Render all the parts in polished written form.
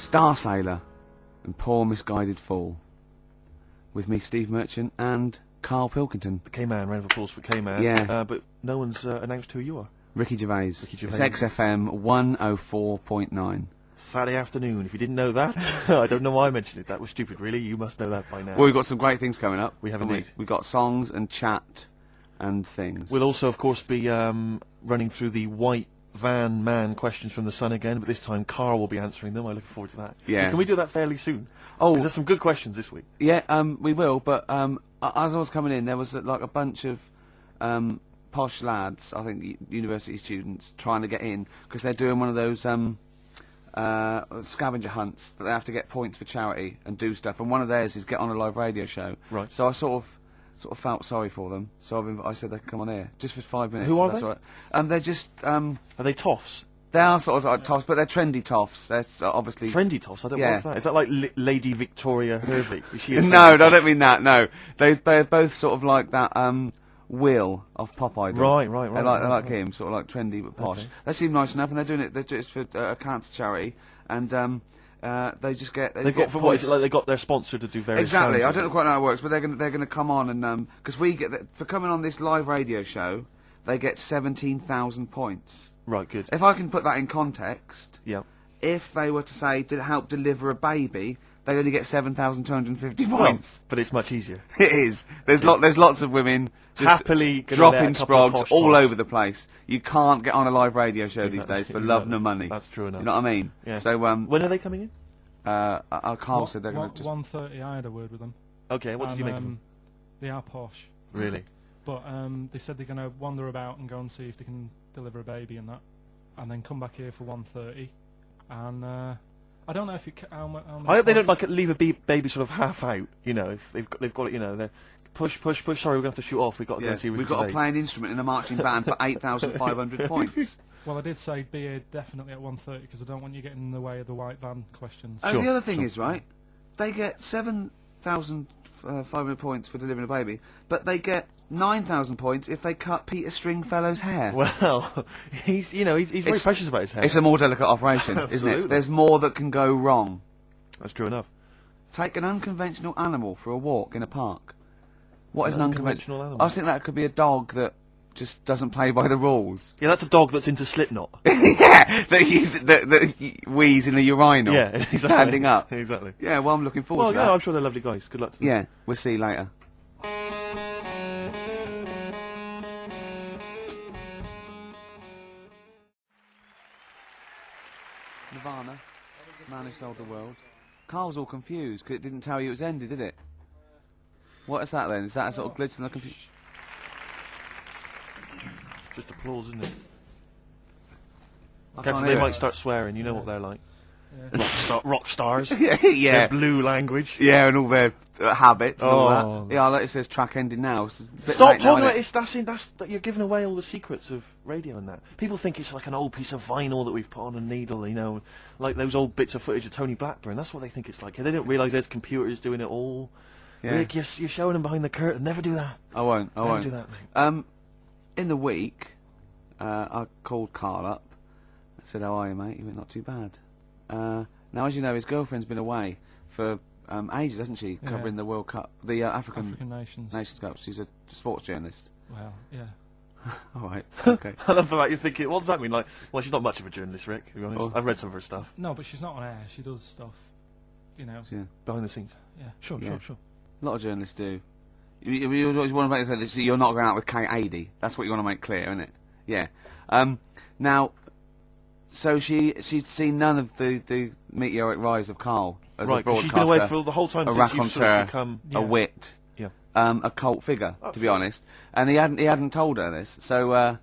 Star Sailor and Poor Misguided Fool. With me, Steve Merchant, and Carl Pilkington. The K-Man, round of applause for K-Man. Yeah. But no one's announced who you are. Ricky Gervais. Ricky Gervais. It's XFM 104.9. Saturday afternoon. If you didn't know that, I don't know why I mentioned it. That was stupid, really. You must know that by now. Well, we've got some great things coming up. We have haven't indeed. We've got songs and chat and things. We'll also, of course, be running through the white van man questions from the Sun again, but this time Carl will be answering them. I look forward to that. Yeah. Can we do that fairly soon? Oh, there's some good questions this week. Yeah, we will, but as I was coming in, there was like a bunch of posh lads, I think university students, trying to get in, because they're doing one of those scavenger hunts that they have to get points for charity and do stuff, and one of theirs is get on a live radio show. Right. So I sort of felt sorry for them, so I said they could come on here, just for 5 minutes. Who are that's they? all right. They're just... Are they toffs? They are sort of like toffs, but they're trendy toffs. They're obviously... Trendy toffs? I don't Yeah. What's that? Is that like Lady Victoria Hervey? Is she a No, trendy I toff? don't mean that, no. They're both sort of like that, Will off Pop Idol. Right. They like him, sort of like trendy but posh. Okay. They seem nice enough, and they're doing it for a cancer charity, and they just get... They've got, for what is it, like they got their sponsor to do various Exactly, I challenges? don't know quite how it works, but they're gonna come on and... Because we get... for coming on this live radio show, they get 17,000 points. Right, good. If I can put that in context... Yeah. If they were to say, to help deliver a baby, they'd only get 7,250 points. Well, but it's much easier. It is. There's lots of women just Happily gonna dropping let a couple of sprogs posh all toffs. over the place. You can't get on a live radio show these days for love nor money. That's true enough. You know what I mean? Yeah. So when are they coming in? Carl said they're going to just... 1:30. I had a word with them. Okay, what did you make of them? They are posh, Really? but they said they're going to wander about and go and see if they can deliver a baby and that, and then come back here for 1:30. And I don't know if how many I hope they don't points- like leave a baby sort of half out. You know, if they've got it. You know, they're push. Sorry, we're going to have to shoot off. We've got to go and see. We've got to play an instrument in a marching band for 8,500 points. Well, I did say be here definitely at 1:30 because I don't want you getting in the way of the white van questions. And Sure, the other thing sure. is, right, they get 7,500 points for delivering a baby, but they get 9,000 points if they cut Peter Stringfellow's hair. Well, he's very precious about his hair. It's a more delicate operation, isn't Absolutely. it? There's more that can go wrong. That's true enough. Take an unconventional animal for a walk in a park. What is An an unconventional unconventional animal? I think that could be a dog that just doesn't play by the rules. Yeah, that's a dog that's into Slipknot. Yeah, that wheeze in a urinal. Yeah, exactly. Standing up. Exactly. Yeah, well, I'm looking forward Well, to yeah, that. I'm sure they're lovely guys. Good luck to them. Yeah, we'll see you later. Nirvana, Man Who Sold the World. Carl's all confused because it didn't tell you it was ended, did it? What is that then? Is that a sort of glitch in the computer? Just applause, isn't it? I Careful, can't they hear might it. start swearing. You know what they're like. Yeah. Rock stars. Yeah, Their yeah. blue language. Yeah, and all their habits and all Oh. that. Yeah, like it says track ending now. It's a bit Stop late now, talking innit? about it. That's you're giving away all the secrets of radio and that. People think it's like an old piece of vinyl that we've put on a needle, you know, like those old bits of footage of Tony Blackburn. That's what they think it's like. They don't realise there's computers doing it all. Yeah. Rick, you're showing them behind the curtain. Never do that. I won't. I Never won't. do that, mate. In the week, I called Karl up. I said, "How are you, mate?" He went, "Not too bad." Now, as you know, his girlfriend's been away for ages, hasn't she? Yeah. Covering the World Cup, the African nations. Nations Cup. She's a sports journalist. Well, yeah. All right. Okay. I love the fact you're thinking, what does that mean? Like, well, she's not much of a journalist, Rick, to be honest. Oh. I've read some of her stuff. No, but she's not on air. She does stuff, you know. Yeah. Behind the scenes. Yeah. Sure, Yeah. sure. A lot of journalists do. You always want to make clear that you're not going out with Kate Adie. That's what you want to make clear, isn't it? Yeah. Now, so she'd seen none of the meteoric rise of Karl as a Right, 'cause broadcaster. she's been away for the whole time a since you've sort raconteur, of become... Yeah. a wit, Yeah. a cult figure, to be Absolutely. honest. And he hadn't told her this. So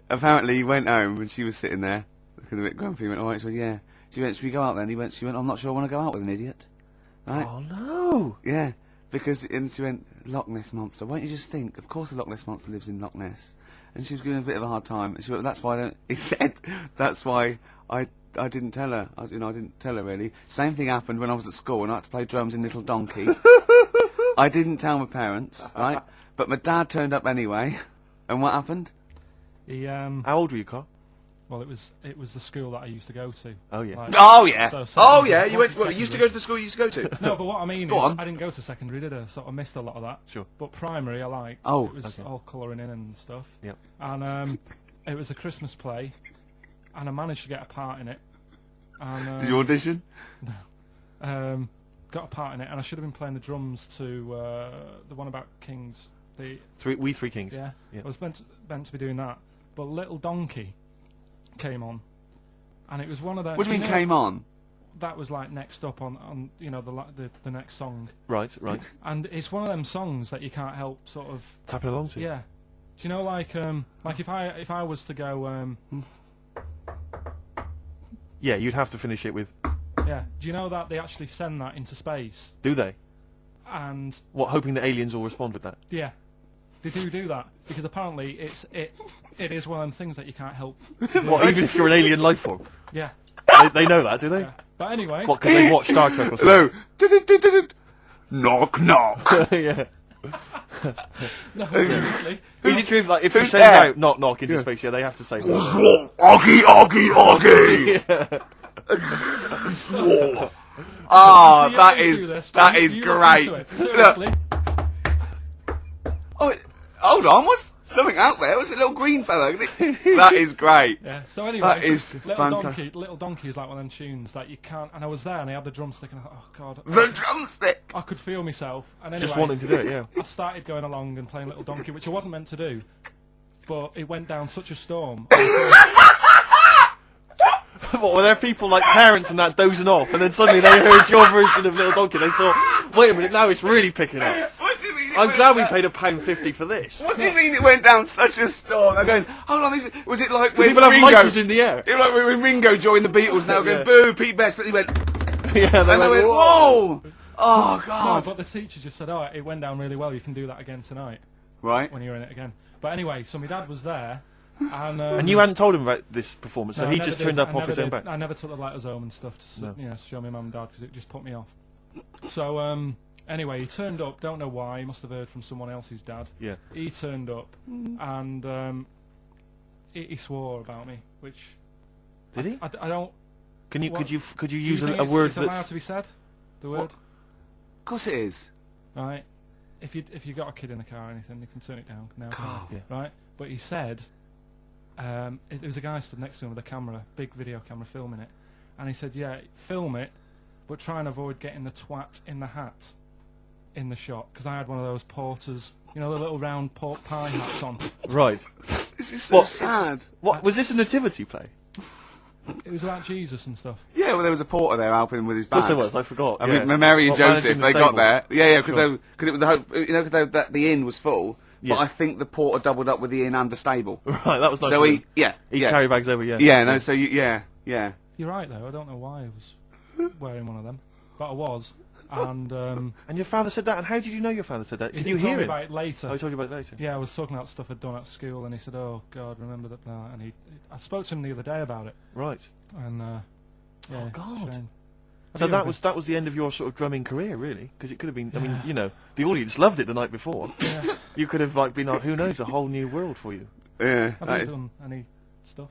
apparently he went home and she was sitting there looking a bit grumpy. He went, "All right." She went, "Yeah." She went, "Should we go out then?" She went, "I'm not sure I want to go out with an idiot." Right? Oh, no! Yeah, because and she went, "Loch Ness monster. Won't you just think? Of course, the Loch Ness monster lives in Loch Ness." And she was giving a bit of a hard time. And she went, "That's why I don't." He said, "That's why I didn't tell her. I didn't tell her really." Same thing happened when I was at school and I had to play drums in Little Donkey. I didn't tell my parents, right? But my dad turned up anyway. And what happened? He How old were you, Carl? Well, it was the school that I used to go to. Oh yeah. Like, Oh yeah. so Oh secondary- yeah. You went. secondary. Well, you used to go to the school you used to go to. No, but what I mean Go is, on. I didn't go to secondary, did I? So I missed a lot of that. Sure. But primary, I liked. Oh, it was okay. all colouring in and stuff. Yep. And it was a Christmas play, and I managed to get a part in it. And, Did you audition? got a part in it, and I should have been playing the drums to the one about Kings. We Three Kings. Yeah. Yeah. I was meant to be doing that, but Little Donkey came on, and it was one of those. What do you mean came on? That was like next up on the next song, Right. and it's one of them songs that you can't help sort of. Tapping along to. Yeah. Do you know like if I was to go Yeah, you'd have to finish it with. yeah. Do you know that they actually send that into space? Do they? And What? Hoping the aliens will respond with that. yeah, they do that because apparently it is one of them things that you can't help. What? Even if you're an alien life form, Yeah. they know that, do they? Yeah. But anyway, What? Because they watch Star Trek or something? Hello. Knock knock. Yeah. no, seriously. Is it true? Like if you who's send there? out knock knock into space, yeah, they have to say. Oggy oggy oggy. Oh, Do you that always do is this? that Do is you look great. into it? Look. Seriously. Oh, hold on. What's something out there? Was it a little green fella? That is great. Yeah. So anyway, That is Little Donkey is like one of them tunes that you can't. And I was there, and I had the drumstick, and I thought, oh god, The drumstick. I could feel myself. And anyway, Just wanting to do it, yeah. I started going along and playing Little Donkey, which I wasn't meant to do, but it went down such a storm. What, were there people like parents and that dozing off, and then suddenly they heard your version of Little Donkey, and they thought, wait a minute, now it's really picking up. What do you mean? I'm glad we paid £1.50 for this. What do you mean it went down such a storm? They're going, hold on, was it like when People have Ringo... lighters in the air. It was like when Ringo joined the Beatles, now going, Yeah. boo, Pete Best, but he went... Yeah, And they went, whoa! Oh, No, God. but the teacher just said, oh, it went down really well, you can do that again tonight, Right. when you're in it again. But anyway, so my dad was there, and... And you hadn't told him about this performance, so no, he I never just did. turned up I off never his own did. back. I never took the letters home and stuff to No. show my mum and dad, because it just put me off. So, anyway, he turned up, don't know why, he must have heard from someone else's dad. Yeah. He turned up, and he swore about me, which... Did he? I don't... Could you What? use Do you think a it's, word it's allowed that's... to be said? The word? Of course it is. Right. If you got a kid in the car or anything, you can turn it down now. God. Can't you? Right. But he said, there was a guy stood next to him with a camera, big video camera, filming it, and he said, "Yeah, film it, but try and avoid getting the twat in the hat in the shot, because I had one of those porters, you know, the little round pork pie hats on. Right. This is so What? sad. What, was this a nativity play? It was about Jesus and stuff. Yeah, well, there was a porter there helping him with his Of course bags. there was, I forgot. I yeah. mean, Mary and What, managing Joseph, the they got stable? there. Yeah, because Sure. it was the hope, you know, because the inn was full. Yes. But I think the porter doubled up with the inn and the stable. Right, that was nice. So of he, him. yeah, He yeah, carry bags over, yeah. yeah. No, so yeah. You're right though. I don't know why I was wearing one of them, but I was. And And your father said that, and how did you know your father said that? Did he you told hear me it? about it later. Oh, he told you about it later? Yeah, I was talking about stuff I'd done at school, and he said, "Oh God, remember that?" And I spoke to him the other day about it, Right. and yeah, Oh, it's a God. shame. So Have you that was the end of your sort of drumming career, really? Because it could have been, I mean, you know, the audience loved it the night before. Yeah. You could have, like, been, like, who knows, a whole new world for you. Yeah. Have that you is- done any stuff?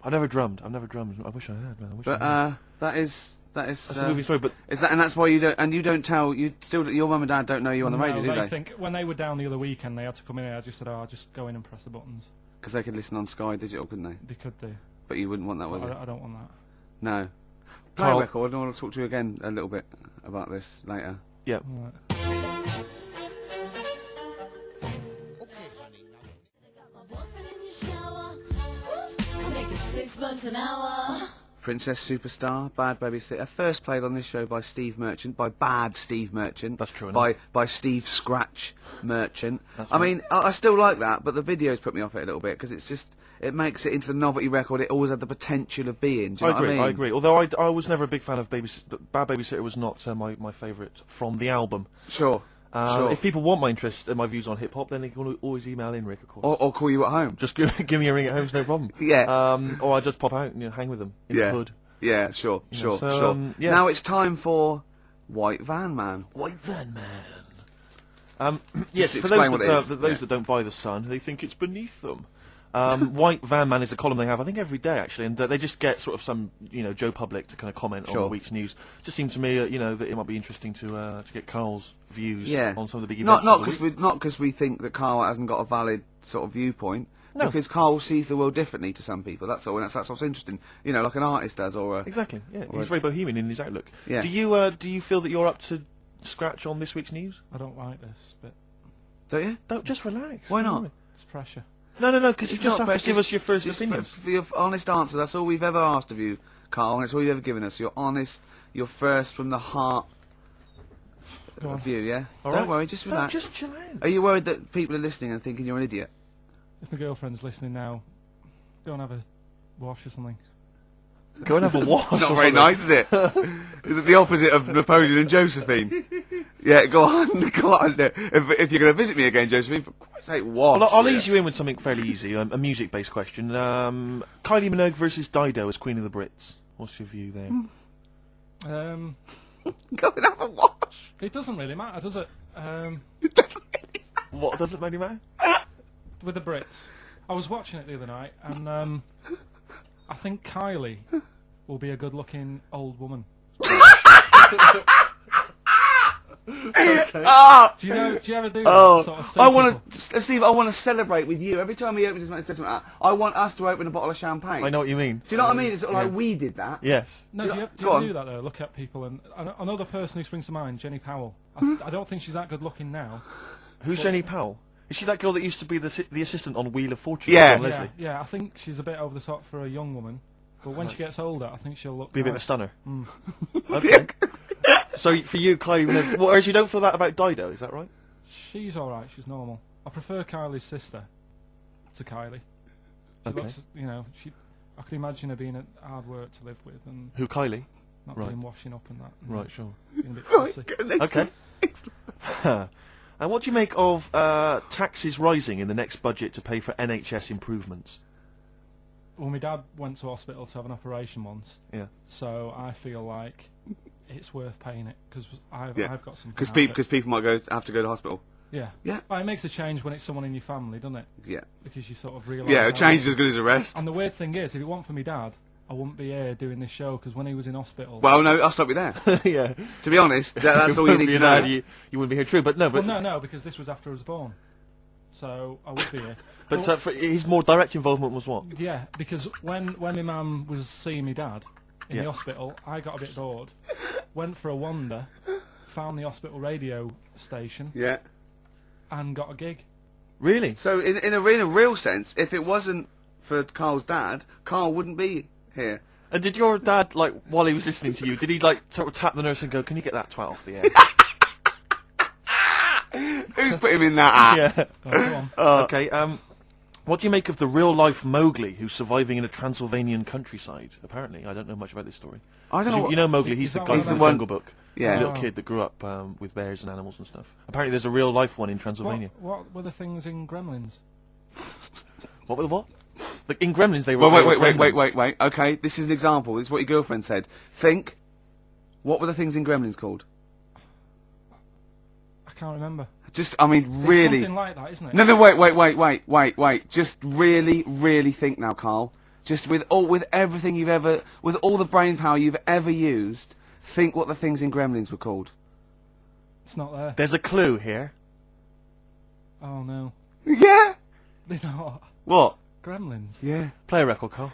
I've never drummed. I wish I had, man. I wish But I had. that is That's a movie story, but is that, and that's why you don't, and you don't tell, you still, your mum and dad don't know you on the radio, No, do they? think when they were down the other weekend, they had to come in. I just said, "Oh, I'll just go in and press the buttons." Because they could listen on Sky Digital, couldn't they? They could do. But you wouldn't want that, would you? I don't want that. No. Play Carl- a record, and I want to talk to you again a little bit about this later. yeah. Right. Princess Superstar, Bad Babysitter, first played on this show by Steve Merchant, by Bad Steve Merchant. That's true By Steve Scratch Merchant. That's I right. mean, I still like that, but the videos put me off it a little bit, because it's just, it makes it into the novelty record it always had the potential of being. Do you know what I mean? I agree. Although I was never a big fan of Bad Babysitter was not my favourite from the album. Sure. Sure. If people want my interest and my views on hip hop, then they can always email in, Rick, of course. Or call you at home. Just give me a ring at home, no problem. Yeah. Or I just pop out and hang with them in the hood. Yeah, sure, You sure, know, so, sure. yeah. Now it's time for White Van Man. White Van Man. Yes, Just for those explain what it is. that don't buy the Sun, they think it's beneath them. White Van Man is a column they have, I think, every day, actually, and they just get sort of some, Joe Public to kind of comment on the week's news. Just seemed to me, that it might be interesting to get Karl's views on some of the big events. Not because we think that Karl hasn't got a valid sort of viewpoint. No. Because Karl sees the world differently to some people. That's all, and that's what's interesting. Like an artist does, or exactly. Yeah, he's very bohemian in his outlook. Yeah. Do you feel that you're up to scratch on this week's news? I don't like this, but don't you? Don't just relax. Why not? it's pressure. No, because you just have to give us your first opinions. For your honest answer, that's all we've ever asked of you, Karl, and it's all you've ever given us. Your honest, your first from the heart view, yeah? Don't worry, just relax. Just chill out. Are you worried that people are listening and thinking you're an idiot? If my girlfriend's listening now, go and have a wash or something. Go and have a wash. Not very nice, is it? Is it the opposite of Napoleon and Josephine? Yeah, go on. If you're going to visit me again, Josephine, for Christ's sake, wash. Well, I'll ease you in with something fairly easy, a music-based question. Kylie Minogue versus Dido as Queen of the Brits. What's your view there? Go and have a wash. It doesn't really matter, does it? It doesn't really matter. What doesn't really matter? With the Brits. I was watching it the other night, and I think Kylie will be a good-looking old woman. Do you ever do that sort of thing? Steve, I want to celebrate with you. Every time he opens his mouth, says something like that, I want us to open a bottle of champagne. I know what you mean. Do you know what I mean? It's sort of like we did that. Yes. No, do you ever do that though? Look at people, and another person who springs to mind, Jenny Powell. I don't think she's that good-looking now. Who's Jenny Powell? Is she that girl that used to be the assistant on Wheel of Fortune? Yeah. Leslie? Yeah, I think she's a bit over the top for a young woman. But when she gets older, I think she'll look Be a bit of a stunner. Okay. So for you, Kylie, whereas you don't feel that about Dido, is that right? She's alright, she's normal. I prefer Kylie's sister to Kylie. She looks, I can imagine her being a hard work to live with and Who, Kylie? not being washing up and that. And Right, sure. being a bit fussy. Okay. And what do you make of taxes rising in the next budget to pay for NHS improvements? Well, my dad went to hospital to have an operation once. Yeah. So I feel like it's worth paying it because I've got something. Because people might have to go to hospital. Yeah. Yeah. But it makes a change when it's someone in your family, doesn't it? Yeah. Because you sort of realise. Yeah, a change is as good as a rest. And the weird thing is, if it weren't for my dad, I wouldn't be here doing this show because when he was in hospital. Well, no, I'll stop you there. Yeah. To be honest, that's all you need to know. You wouldn't be here, true, but no. Well, no, because this was after I was born, so I would be here. But for his more direct involvement was what? Yeah, because when my mum was seeing my dad in the hospital, I got a bit bored, went for a wander, found the hospital radio station, and got a gig. Really? So in a real sense, if it wasn't for Karl's dad, Karl wouldn't be here. And did your dad, while he was listening to you, did he sort of tap the nurse and go, "Can you get that twat off the air?" Who's put him in that? Yeah. Oh, go on. Okay. What do you make of the real-life Mowgli who's surviving in a Transylvanian countryside? Apparently, I don't know much about this story. I don't know. You know Mowgli? He's the guy from the Jungle Book. Yeah. The little kid that grew up with bears and animals and stuff. Apparently, there's a real-life one in Transylvania. What were the things in Gremlins? What were the what? In Gremlins, they were. Well, wait. Okay, this is an example. This is what your girlfriend said. Think. What were the things in Gremlins called? I can't remember. Really. Something like that, isn't it? No, wait. Just really think now, Karl. Just with everything with all the brain power you've ever used, think what the things in Gremlins were called. It's not there. There's a clue here. Oh no. Yeah. They're not. What? Gremlins. Yeah. Play a record, Karl.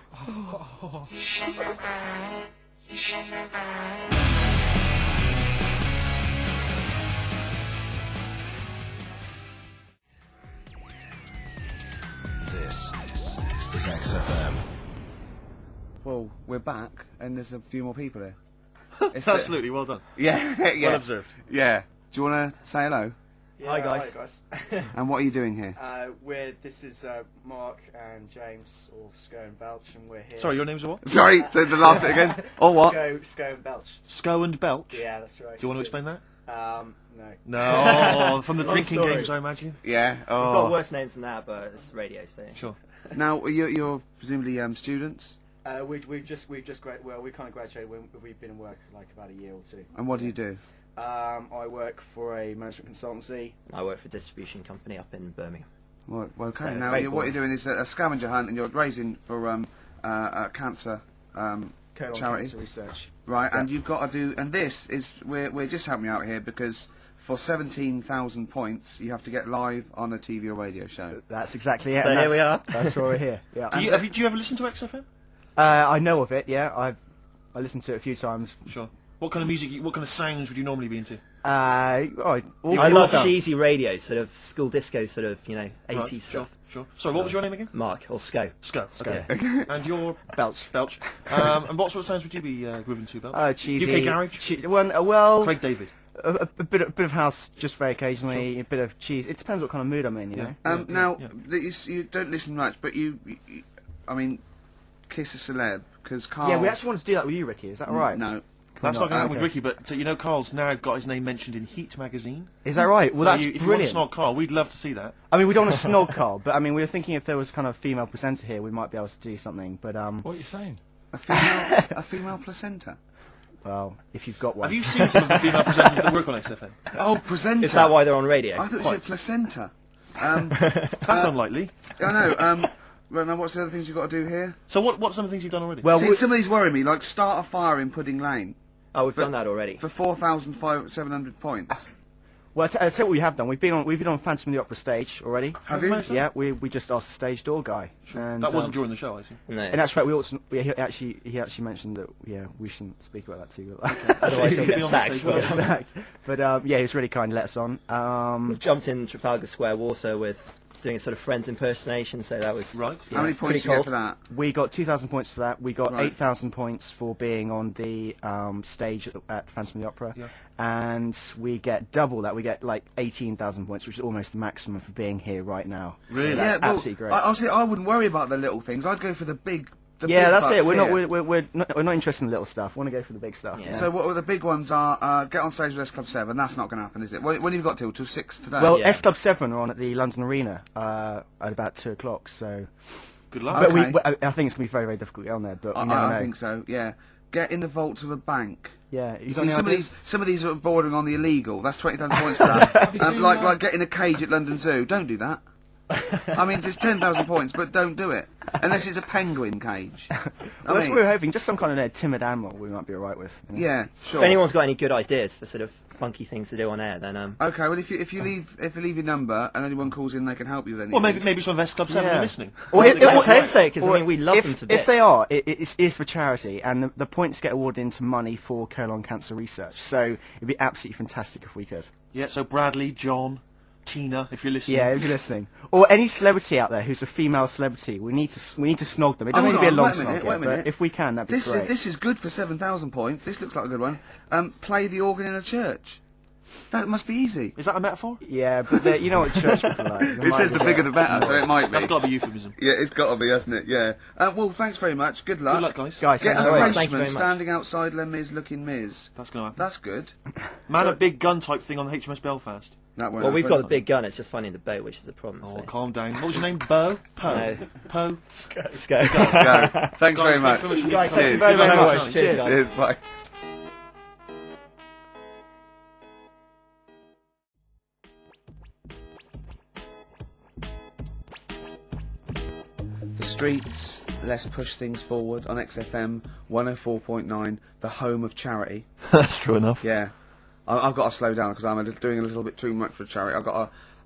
This is XFM. Well, we're back, and there's a few more people here. Absolutely, well done. Yeah. Well observed. Yeah. Do you want to say hello? Yeah, hi guys. And what are you doing here? This is Mark and James, or Sco and Belch, and we're here. Sorry, your name's what? Sorry, say the last bit again. Or what? Sco and Belch. Sco and Belch? Yeah, that's right. Do you want to explain that? No. No, from the Long drinking story. games, I imagine. Yeah. We've got worse names than that, but it's radio, so. Sure. Now, you're presumably students? We've just we kind of graduated. We've been in work about a year or two. And what do you do? I work for a management consultancy. I work for a distribution company up in Birmingham. Well, okay. So, Now, great what boy. you're doing is a scavenger hunt, and you're raising for cancer Colon charity, Cancer Research. right? And you've got to do. And this is we're just helping you out here because for 17,000 points, you have to get live on a TV or radio show. That's exactly it. So and here we that's- are. That's why we're here. Yeah. Do you ever listen to XFM? I know of it. Yeah. I listened to it a few times. Sure. What kind of music, what kind of sounds would you normally be into? All I all love stuff. cheesy radio, sort of school disco, sort of 80s Right, stuff. Sure. Sorry, what was your name again? Mark or Sco. Sco. Okay. Yeah. And you're Belch. Belch. And what sort of sounds would you be grooving to, Belch? Cheesy. UK garage. Well, Craig David. a bit of house, just very occasionally. A bit of cheese. It depends what kind of mood I'm in. You know. Now, yeah. you don't listen much, but I mean, kiss a celeb because Carl. Yeah, we actually wanted to do that with you, Ricky. Is that all right? No. That's not going to happen with Okay. Ricky, but you know Carl's now got his name mentioned in Heat magazine. Is that right? Well, So that's if you want to brilliant. snog Carl, we'd love to see that. I mean, we don't want to snog Carl, but I mean, we were thinking if there was kind of female presenter here, we might be able to do something. But What are you saying? A female placenta. well, if you've got one. Have you seen some of the female presenters that work on XFM? Oh, presenter. Is that why they're on radio? I thought you said placenta. That's unlikely. I know. Well, now what's the other things you've got to do here? So what's some of the things you've done already? Well, See, some of these worry me. Like start a fire in Pudding Lane Oh, we've done that already. for 4,700 points. Well, I'll tell you what we have done. We've been on Phantom of the Opera stage already. Have you? Yeah, we just asked the stage door guy. And, that wasn't during the show, I see. No. And that's right. He actually mentioned that we shouldn't speak about that too. Otherwise he'll get Be on sacked. stage, well. Exact. But yeah, he was really kind. To let us on. We've jumped in Trafalgar Square Water with doing a sort of Friends impersonation, so that was Right. How many points pretty did you get cold. for that? We got 2,000 points for that. We got Right. 8,000 points for being on the stage at Phantom of the Opera. Yeah. And we get double that. We get like 18,000 points, which is almost the maximum for being here right now. Really? So that's well, absolutely great. Honestly, I wouldn't worry about the little things. I'd go for the big. Yeah, that's it. bucks We're here. we're not interested in the little stuff. We want to go for the big stuff. Yeah. So what were the big ones? Are get on stage with S Club 7. That's not going to happen, is it? When have you got till 6 today? Well, Yeah. S Club 7 are on at the London Arena at about 2 o'clock. So, Good luck. but Okay. I think it's gonna be very, very difficult to get on there. But we never know. I think so. Yeah, get in the vaults of a bank. Yeah, you You got see, any ideas? some of these are bordering on the illegal. That's 20,000 points for that. Have you seen like that? getting a cage at London Zoo. Don't do that. I mean, it's 10,000 points, but don't do it unless it's a penguin cage. Well, I that's mean, what we were hoping. Just some kind of timid animal we might be alright with. You know? yeah, sure. If anyone's got any good ideas for sort of funky things to do on air, then Okay, well, if you leave your number and anyone calls in, they can help you. Then Well, maybe some of S Club 7 are listening. Or let's hope so, because I or mean we love if, them to bits. If they are, it is for charity, and the points get awarded into money for colon cancer research. So it'd be absolutely fantastic if we could. Yeah, so Bradley, John, Tina, if you're listening. Yeah, if you're listening, or any celebrity out there who's a female celebrity, we need to snog them. It doesn't Hold need to be a on, long wait a minute, snog, wait a yeah, but minute. if we can, that'd be This great. is good for 7,000 points. This looks like a good one. Play the organ in a church. That must be easy. Is that a metaphor? Yeah, but you know what church people are like. It says the bigger the better, so it might be. That's got to be euphemism. Yeah, it's got to be, hasn't it? Yeah. Well, thanks very much. Good luck. Good luck, guys. Guys, Get thanks a very much. Thank you Frenchman very much. standing outside Les Mis looking Miz. That's going to happen. That's good. Man a big gun type thing on the HMS Belfast. That won't well, we've got happen. the big gun. It's just finding the boat, which is the problem. Oh, so. calm down. What was your name? Bo? Poe? No. Poe? Sco. Let's go. Thanks very much. Thank you very much. Guys, thank you Cheers. very, very much. Cheers, Cheers. guys. Cheers. Bye. The streets, let's push things forward on XFM 104.9, the home of charity. That's true enough. Yeah, I've got to slow down because I'm doing a little bit too much for charity.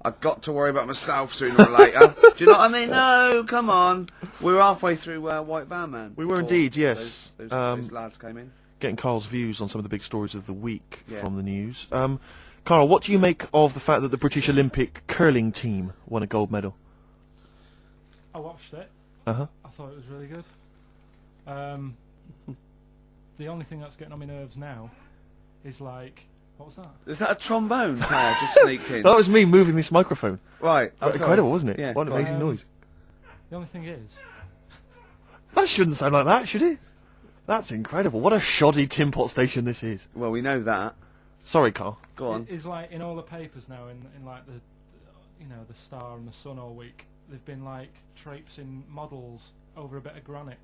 I've got to worry about myself sooner or later. Do you know what I mean? No, come on. We were halfway through White Van Man. We were before indeed, yes. Those lads came in. Getting Carl's views on some of the big stories of the week Yeah. from the news. Carl, what do you make of the fact that the British Olympic curling team won a gold medal? I watched it. Uh-huh. I thought it was really good. The only thing that's getting on my nerves now is like, what was that? Is that a trombone player just sneaked in? That was me moving this microphone. Right. That was incredible, wasn't it? Yeah. What an amazing noise. The only thing is, That shouldn't sound like that, should it? That's incredible. What a shoddy tin pot station this is. Well, we know that. Sorry, Carl. Go on. is like in all the papers now, in like the, you know, the Star and the Sun all week, they've been like traipsing models over a bit of granite.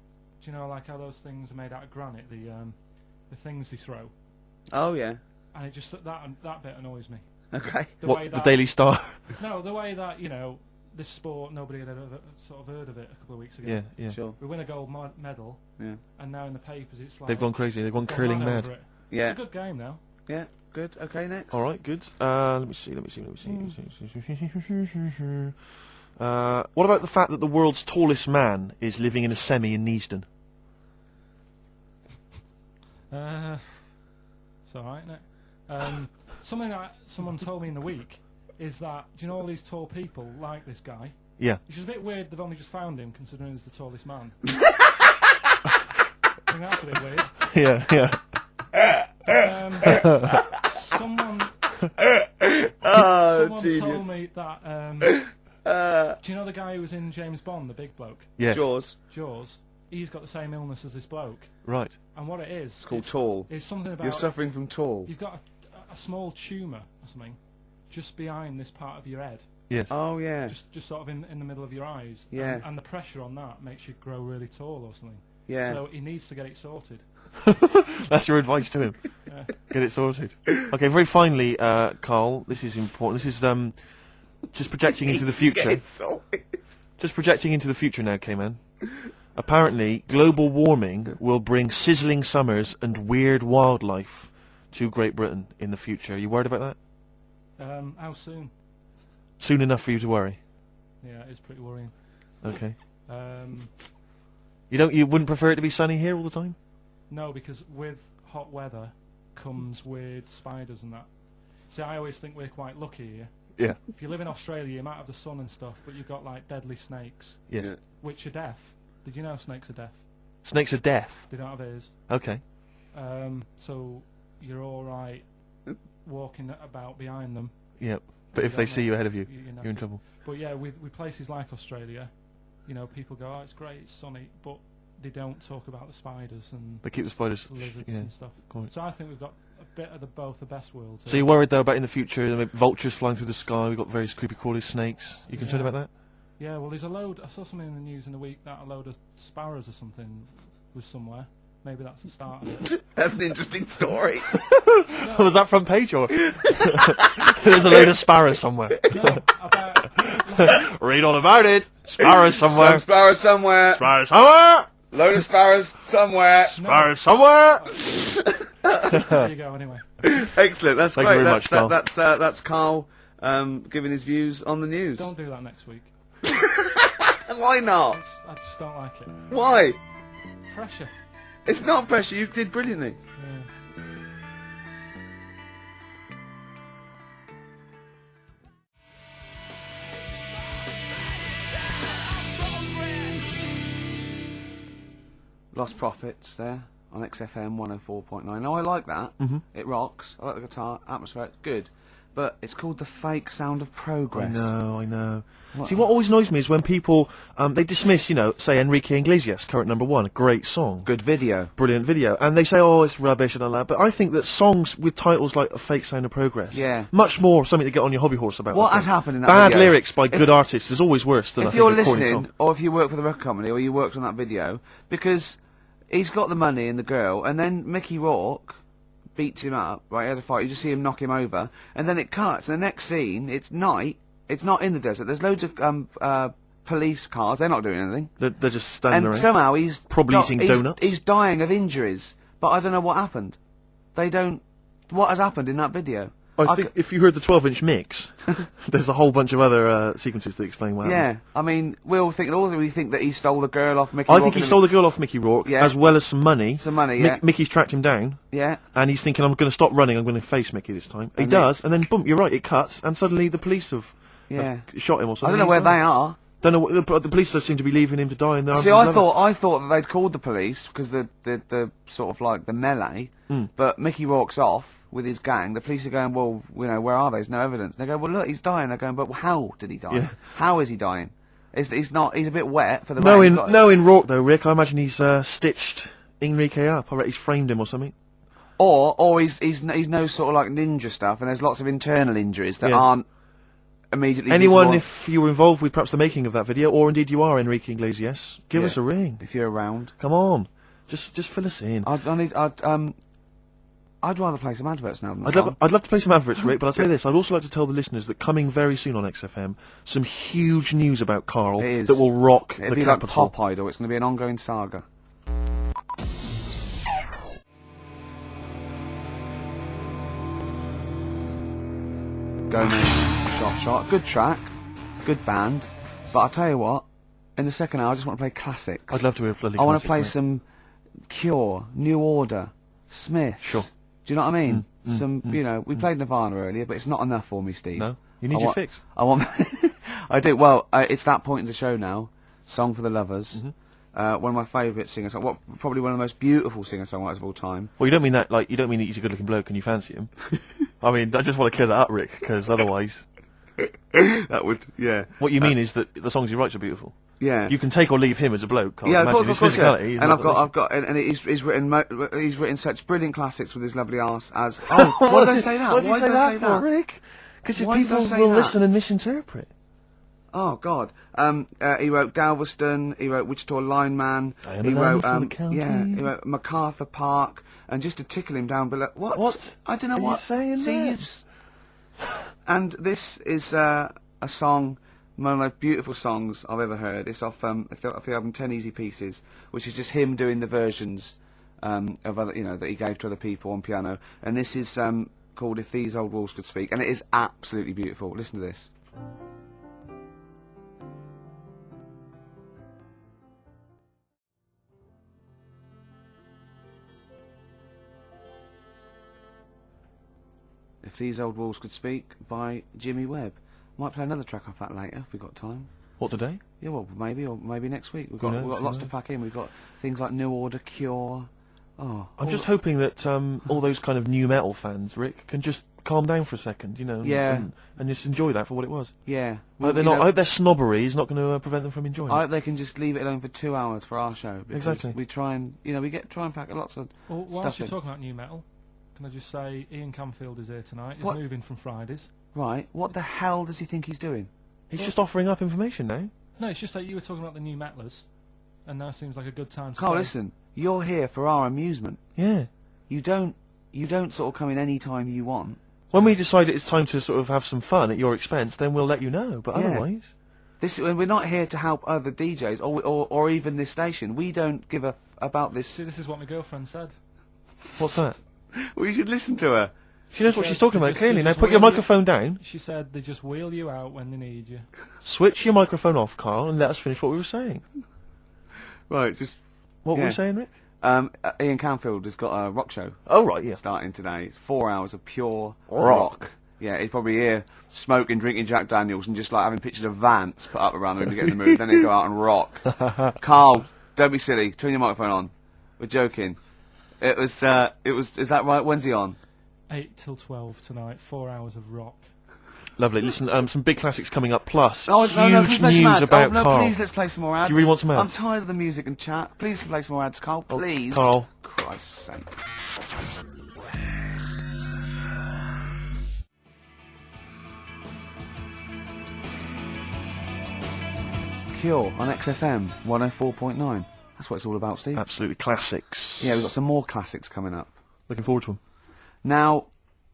Do you know like how those things are made out of granite? The things they throw, Oh, yeah. and it just that bit annoys me. Okay. The What, way the that, Daily Star? No, the way that, you know, this sport, nobody had ever sort of heard of it a couple of weeks ago. Yeah, yeah. Sure. We win a gold medal, Yeah. and now in the papers it's like They've gone crazy. They've gone curling mad mad. over it. Yeah. It's a good game now. Yeah. Good. Okay. Next. All right, good. Let me see. What about the fact that the world's tallest man is living in a semi in Neasden? It's alright, isn't it? Something that someone told me in the week is that, do you know all these tall people like this guy? Yeah. Which is a bit weird, they've only just found him, considering he's the tallest man. I think that's a bit weird. Yeah, yeah. Someone genius. told me that, do you know the guy who was in James Bond, the big bloke? Yes. Jaws? He's got the same illness as this bloke. Right. And what it is... It's called tall. It's something about... You're suffering from tall. You've got a small tumour or something just behind this part of your head. Yes. Oh yeah. Just sort of in the middle of your eyes. Yeah. And the pressure on that makes you grow really tall or something. Yeah. So he needs to get it sorted. That's your advice to him. Yeah. Get it sorted. Okay, very finally, Carl, this is important. This is just projecting into the future. Just projecting into the future now, K-Man. Apparently, global warming will bring sizzling summers and weird wildlife to Great Britain in the future. Are you worried about that? How soon? Soon enough for you to worry. Yeah, it's pretty worrying. Okay. Um, You wouldn't prefer it to be sunny here all the time? no, because with hot weather comes weird spiders and that. See, I always think we're quite lucky here. Yeah. If you live in Australia, you might have the sun and stuff, but you've got like deadly snakes, Yes. Yeah. which are deaf. Did you know snakes are deaf? Snakes are deaf. They don't have ears. Okay. So you're all right walking about behind them. Yeah. But if they see you ahead of you, know. you're in trouble. But yeah, with places like Australia, you know, people go, "Oh, it's great, it's sunny," but they don't talk about the spiders and They keep the spiders. lizards Yeah. and stuff. Quite. So I think we've got a bit of both the best worlds. So you're worried though about in the future, maybe vultures flying through the sky? We've got various creepy crawly snakes. You concerned Yeah. about that? Yeah, well, there's a load. I saw something in the news in the week that a load of sparrows or something was somewhere. Maybe that's the start of it. That's an interesting story. Was that front page or? There's a load of sparrows somewhere. No, about Read all about it. Sparrows somewhere. Some sparrows somewhere. Sparrows somewhere. Load of sparrows somewhere. Sparrows somewhere. there you go. Anyway, Excellent. That's Thank you great. very much, Carl. That's Carl giving his views on the news. don't do that next week. Why not? I just don't like it. Why? Pressure. It's not pressure. You did brilliantly. Yeah. Lost Profits there on XFM 104.9. Now I like that. It rocks. I like the guitar, atmosphere. It's good. But it's called The Fake Sound of Progress. I know. See, what always annoys me is when people, they dismiss, say Enrique Iglesias, current #1, great song. Good video. Brilliant video. And they say, oh, it's rubbish and all that. But I think that songs with titles like A Fake Sound of Progress, Yeah. much more something to get on your hobby horse about. What I has think. happened in that Bad video? lyrics by good artists is always worse than I If think you're a recording listening, song. or if you work for the record company, or you worked on that video, because he's got the money and the girl, and then Mickey Rourke beats him up, right, he has a fight, you just see him knock him over, and then it cuts, and the next scene, it's night, it's not in the desert, there's loads of police cars, they're not doing anything, They're just standing and around. somehow he's Probably eating donuts. He's dying of injuries, but I don't know what happened. What has happened in that video? I think if you heard the 12-inch mix, there's a whole bunch of other sequences that explain what happened. Yeah, I mean, we think that he stole the girl off Mickey I Rourke think he and- stole the girl off Mickey Rourke, Yeah. as well as some money. Some money, yeah. Mickey's tracked him down, Yeah, and he's thinking, I'm going to stop running, I'm going to face Mickey this time. He And does, and then boom, you're right, it cuts, and suddenly the police have yeah. shot him or I something. don't know where they are. Don't know, the police seem to be leaving him to die in the arms See, of his I lover. thought that they'd called the police because the sort of like the melee, but Mickey Rourke's off with his gang. The police are going, well, where are they? There's no evidence. And they go, well, look, he's dying. They're going, but how did he die? Yeah. How is he dying? He's a bit wet for the Knowing Rourke though, Rick, I imagine he's stitched Enrique up. I reckon he's framed him or something. Or he's no sort of like ninja stuff, and there's lots of internal injuries that Yeah. aren't immediately Anyone, visible if you were involved with perhaps the making of that video, or indeed you are Enrique Iglesias, give Yeah. us a ring. if you're around. Come on, just fill us in. I'd rather play some adverts now than I'd love to play some adverts, Rick, but I'll tell you this, I'd also like to tell the listeners that coming very soon on XFM, some huge news about Karl It is. that will rock It'll the be capital. like Pop Idol. It's going to be an ongoing saga. Gomez, shot. Good track, good band. But I'll tell you what, in the second hour I just want to play classics. I'd love to hear bloody I want to classics, play mate. some Cure, New Order, Smiths. Sure. Do you know what I mean? We played Nirvana earlier, but it's not enough for me, Steve. No? You need I your want- fix. I want. I do. Well, it's that point in the show now. Song for the Lovers. One of my favourite singers. Probably one of the most beautiful singer-songwriters of all time. Well, you don't mean that, like, you don't mean that he's a good-looking bloke and you fancy him. I mean, I just want to clear that up, Rick, because otherwise... That would, yeah. What you mean is that the songs he writes are beautiful. Yeah. You can take or leave him as a bloke, can't Yeah, you? of Imagine course, his yeah. physicality. is And not and he's written such brilliant classics with his lovely arse as. Oh, why did I say that? Why did you Why say did I that for, Rick? Because Why did people I say will that? listen and misinterpret. Oh God. He wrote Galveston. He wrote Wichita Lineman. I am He a wrote lineman for the county. yeah. He wrote MacArthur Park. And just to tickle him down below. What? I don't know are you what. saying See, there? And this is a song, one of the most beautiful songs I've ever heard. It's off the album 10 Easy Pieces, which is just him doing the versions of other, that he gave to other people on piano. And this is called If These Old Walls Could Speak, and it is absolutely beautiful. Listen to this. If These Old Walls Could Speak by Jimmy Webb. Might play another track off that later if we've got time. What, today? Yeah, well, maybe, or maybe next week. We've Who got knows, lots who to pack in. We've got things like New Order, Cure. Oh, I'm just hoping that all those kind of new metal fans, Rick, can just calm down for a second, Yeah. and just enjoy that for what it was. yeah. I hope their snobbery is not going to prevent them from enjoying I it. hope they can just leave it alone for 2 hours for our show. Because Exactly. We try and try and pack lots of Well, whilst stuff you're in. talking about new metal, can I just say Ian Camfield is here tonight. He's What? moving from Fridays. Right. What the hell does he think he's doing? He's just offering up information now. No, it's just that you were talking about the new metalers, and now seems like a good time to Carl, say. listen. You're here for our amusement. Yeah. You don't sort of come in any time you want. When we decide it's time to sort of have some fun at your expense, then we'll let you know. But Yeah. otherwise... We're not here to help other DJs or even this station. We don't give a about this. See, this is what my girlfriend said. What's that? Well, you should listen to her. She knows what she's talking They about, just- clearly. they Now just put your wheel you- microphone down, She said they just wheel you out when they need you. switch your microphone off, Carl, and let us finish what we were saying. Right, just What were Yeah. we saying, Rick? Ian Canfield has got a rock show Oh, right, yeah. starting today. It's 4 hours of pure Rock. Yeah, he's probably here smoking, drinking Jack Daniels, and just like having pictures of Vance put up around the room to get in the mood. Then he'd go out and rock. Carl, don't be silly. Turn your microphone on. We're joking. It was. Is that right? When's he on? 8 till 12 tonight, 4 hours of rock. Lovely. Listen, some big classics coming up, plus please huge play some news ads. about no, Carl. please, let's play some more ads. Do you really want some ads? I'm tired of the music and chat. Please play some more ads, Carl. Please. Carl. Christ's sake. Cure on XFM 104.9. That's what it's all about, Steve. Absolutely classics. Yeah, we've got some more classics coming up. Looking forward to them. Now,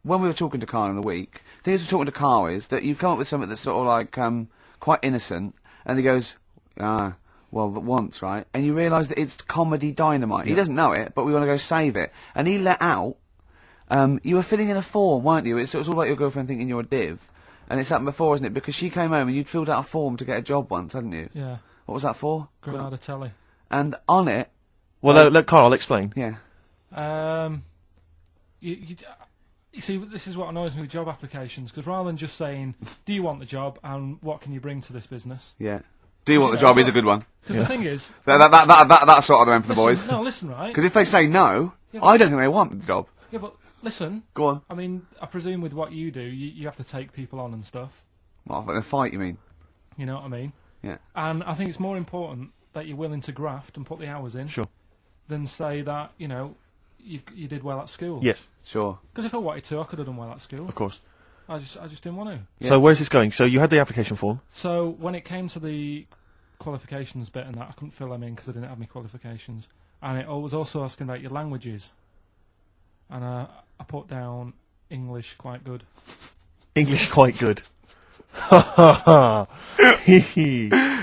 when we were talking to Karl in the week, the thing is we're talking to Karl is that you come up with something that's sort of like quite innocent, and he goes, well, once, right? And you realise that it's comedy dynamite. He doesn't know it, but we want to go save it. And he let out, you were filling in a form, weren't you? It was all like your girlfriend thinking you're a div. And it's happened before, isn't it? Because she came home and you'd filled out a form to get a job once, hadn't you? Yeah. What was that for? Granada Telly. And on it, Well, let Carl explain. yeah. You see, this is what annoys me with job applications, because rather than just saying, do you want the job and what can you bring to this business? Yeah. Do you want the job is a good one. Because the thing is... That's sort of the end for the listen, boys. No, listen, right? Because if they say no, Yeah, I don't think they want the job. Yeah, but listen, Go on. I mean, I presume with what you do, you have to take people on and stuff. What, in a fight, you mean? You know what I mean? Yeah. And I think it's more important that you're willing to graft and put the hours in Sure. than say that, you did well at school. Yes, Sure. Because if I wanted to, I could have done well at school. of course. I just didn't want to. Yeah. So where's this going? So you had the application form. So when it came to the qualifications bit and that, I couldn't fill them in because I didn't have any qualifications. And it was also asking about your languages. And I put down English quite good. English quite good. Ha ha ha.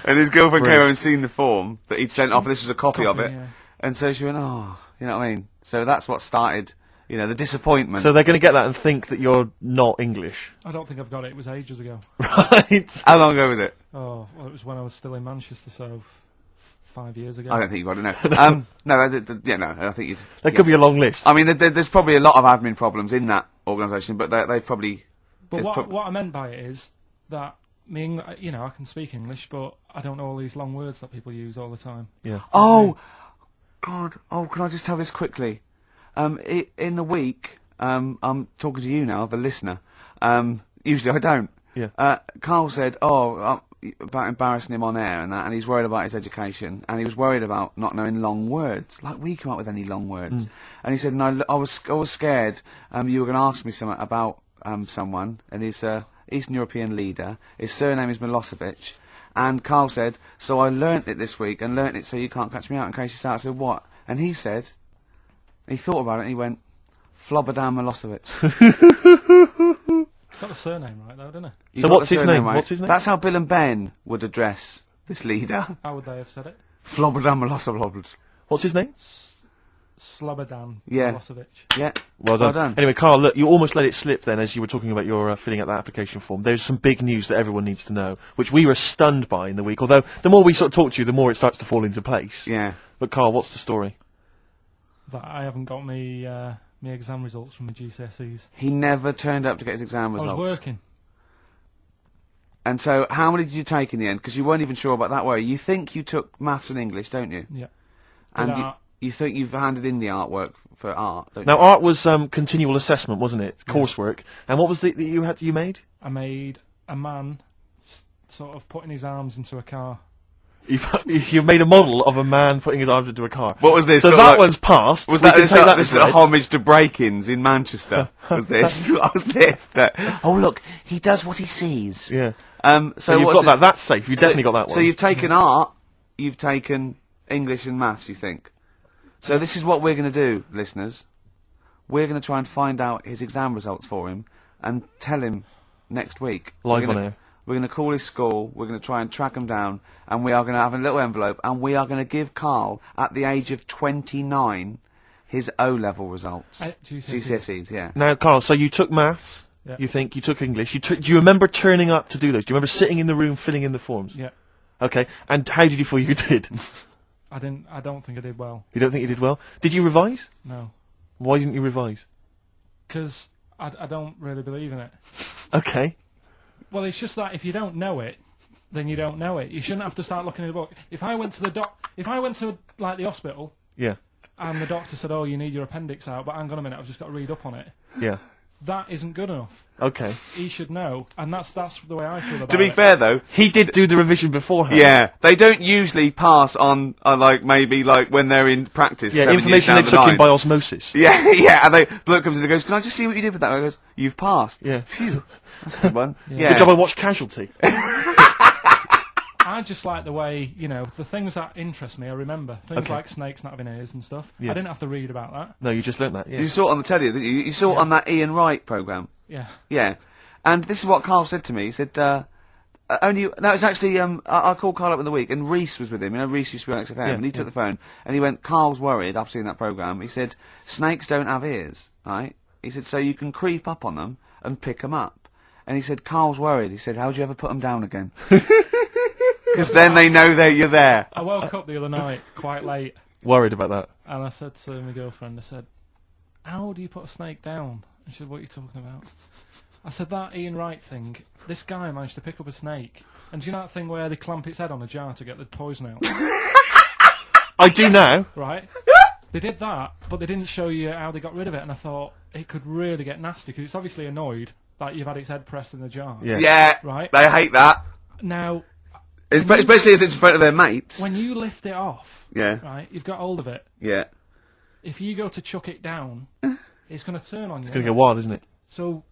And his girlfriend came Brilliant. over and seen the form that he'd sent off. This was a copy of it. yeah. And so she went, oh, you know what I mean? So that's what started, you know, the disappointment. So they're going to get that and think that you're not English. I don't think I've got it. It was ages ago. Right. How long ago was it? Oh, well, it was when I was still in Manchester, so 5 years ago. I don't think you've got it, no. I think you'd... There could be a long list. I mean, there's probably a lot of admin problems in that organisation, but they probably... But it's what I meant by it is that I can speak English, but I don't know all these long words that people use all the time. Yeah. Oh, God. Oh, can I just tell this quickly? In the week, I'm talking to you now, the listener. Usually I don't. Yeah. Karl said, about embarrassing him on air and that, and he's worried about his education, and he was worried about not knowing long words. Like, we come up with any long words. And he said, no, I was scared you were going to ask me something about someone, and he's Eastern European leader. His surname is Milosevic. And Karl said, so I learnt it this week, and learnt it so you can't catch me out in case you start. I said, what? And he said, he thought about it, and he went, Flobodan Milosevic. Got the surname right, though, didn't he? So what's his name? What's his name? That's how Bill and Ben would address this leader. How would they have said it? Flobodan Milosevic. What's his name? Slobodan Yeah. Milosevic. Yeah. Well done. Anyway, Karl, look, you almost let it slip then as you were talking about your filling out that application form. There's some big news that everyone needs to know, which we were stunned by in the week, although the more we sort of talk to you, the more it starts to fall into place. Yeah. But Karl, what's the story? That I haven't got me exam results from the GCSEs. He never turned up to get his exam I results. was working. And so, how many did you take in the end? Because you weren't even sure about that, were you? You think you took maths and English, don't you? Yeah. And Did art. you think you've handed in the artwork for art, don't Now, you? art was continual assessment, wasn't it? Coursework. And what was it that you made? I made a man sort of putting his arms into a car. You made a model of a man putting his arms into a car. What was this? So Sort of that like- one's passed. Was We that can this? take that This is as a read. homage to break-ins in Manchester. Was this? Was this? Oh look, he does what he sees. Yeah. So So you've what's got that. it- That's safe. You've definitely got that one. So you've taken art, you've taken English and maths, you think? So this is what we're going to do, listeners. We're going to try and find out his exam results for him and tell him next week. Live on air. We're going to call his school, we're going to try and track him down, and we are going to have a little envelope, and we are going to give Karl, at the age of 29, his O-level results. GCSEs, yeah. Now, Karl, so you took maths. Yeah. You think you took English. Do you remember turning up to do those? Do you remember sitting in the room filling in the forms? Yeah. Okay. And how did you feel you did? I don't think I did well. You don't think you did well? Did you revise? No. Why didn't you revise? Because I don't really believe in it. Okay. Well, it's just that if you don't know it, then you don't know it. You shouldn't have to start looking in the book. If I went to like the hospital Yeah. and the doctor said, "Oh, you need your appendix out," but hang on a minute, I've just got to read up on it. Yeah. That isn't good enough. Okay. He should know, and that's the way I feel about it. To be fair, though, He did do the revision beforehand. yeah, they don't usually pass on, like, maybe, like, when they're in practice. Yeah, 7 years information down they the took in line. by osmosis. Yeah, yeah, and the bloke comes in and goes, "Can I just see what you did with that?" And I goes, "You've passed." Yeah. Phew, that's a good one. Yeah. Good job I watched Casualty. I just like the way, the things that interest me, I remember. Things Okay. like snakes not having ears and stuff. Yes. I didn't have to read about that. No, you just learnt that, yeah. You saw it on the telly, didn't you? You saw it on that Ian Wright programme. Yeah. Yeah. And this is what Karl said to me. He said, it's actually, I called Karl up in the week, and Reese was with him. You know, Reese used to be on XFM, Yeah, and he took the phone, and he went, "Karl's worried, I've seen that programme." He said, "Snakes don't have ears, right?" He said, "So you can creep up on them and pick them up." And he said, "Karl's worried." He said, "How do you ever put them down again?" Because then they know that you're there. I woke up the other night quite late, Worried about that. and I said to my girlfriend, I said, "How do you put a snake down?" And she said, "What are you talking about?" I said, "That Ian Wright thing, this guy managed to pick up a snake. And do you know that thing where they clamp its head on a jar to get the poison out?" I do now. Right? They did that, but they didn't show you how they got rid of it, and I thought it could really get nasty, because it's obviously annoyed that you've had its head pressed in the jar. Yeah. Yeah. Right? They hate that. Now, Especially as it's in front of their mates. when you lift it off, Yeah. right, you've got hold of it. Yeah. If you go to chuck it down, it's going to turn on you. It's going to go wild, isn't it? So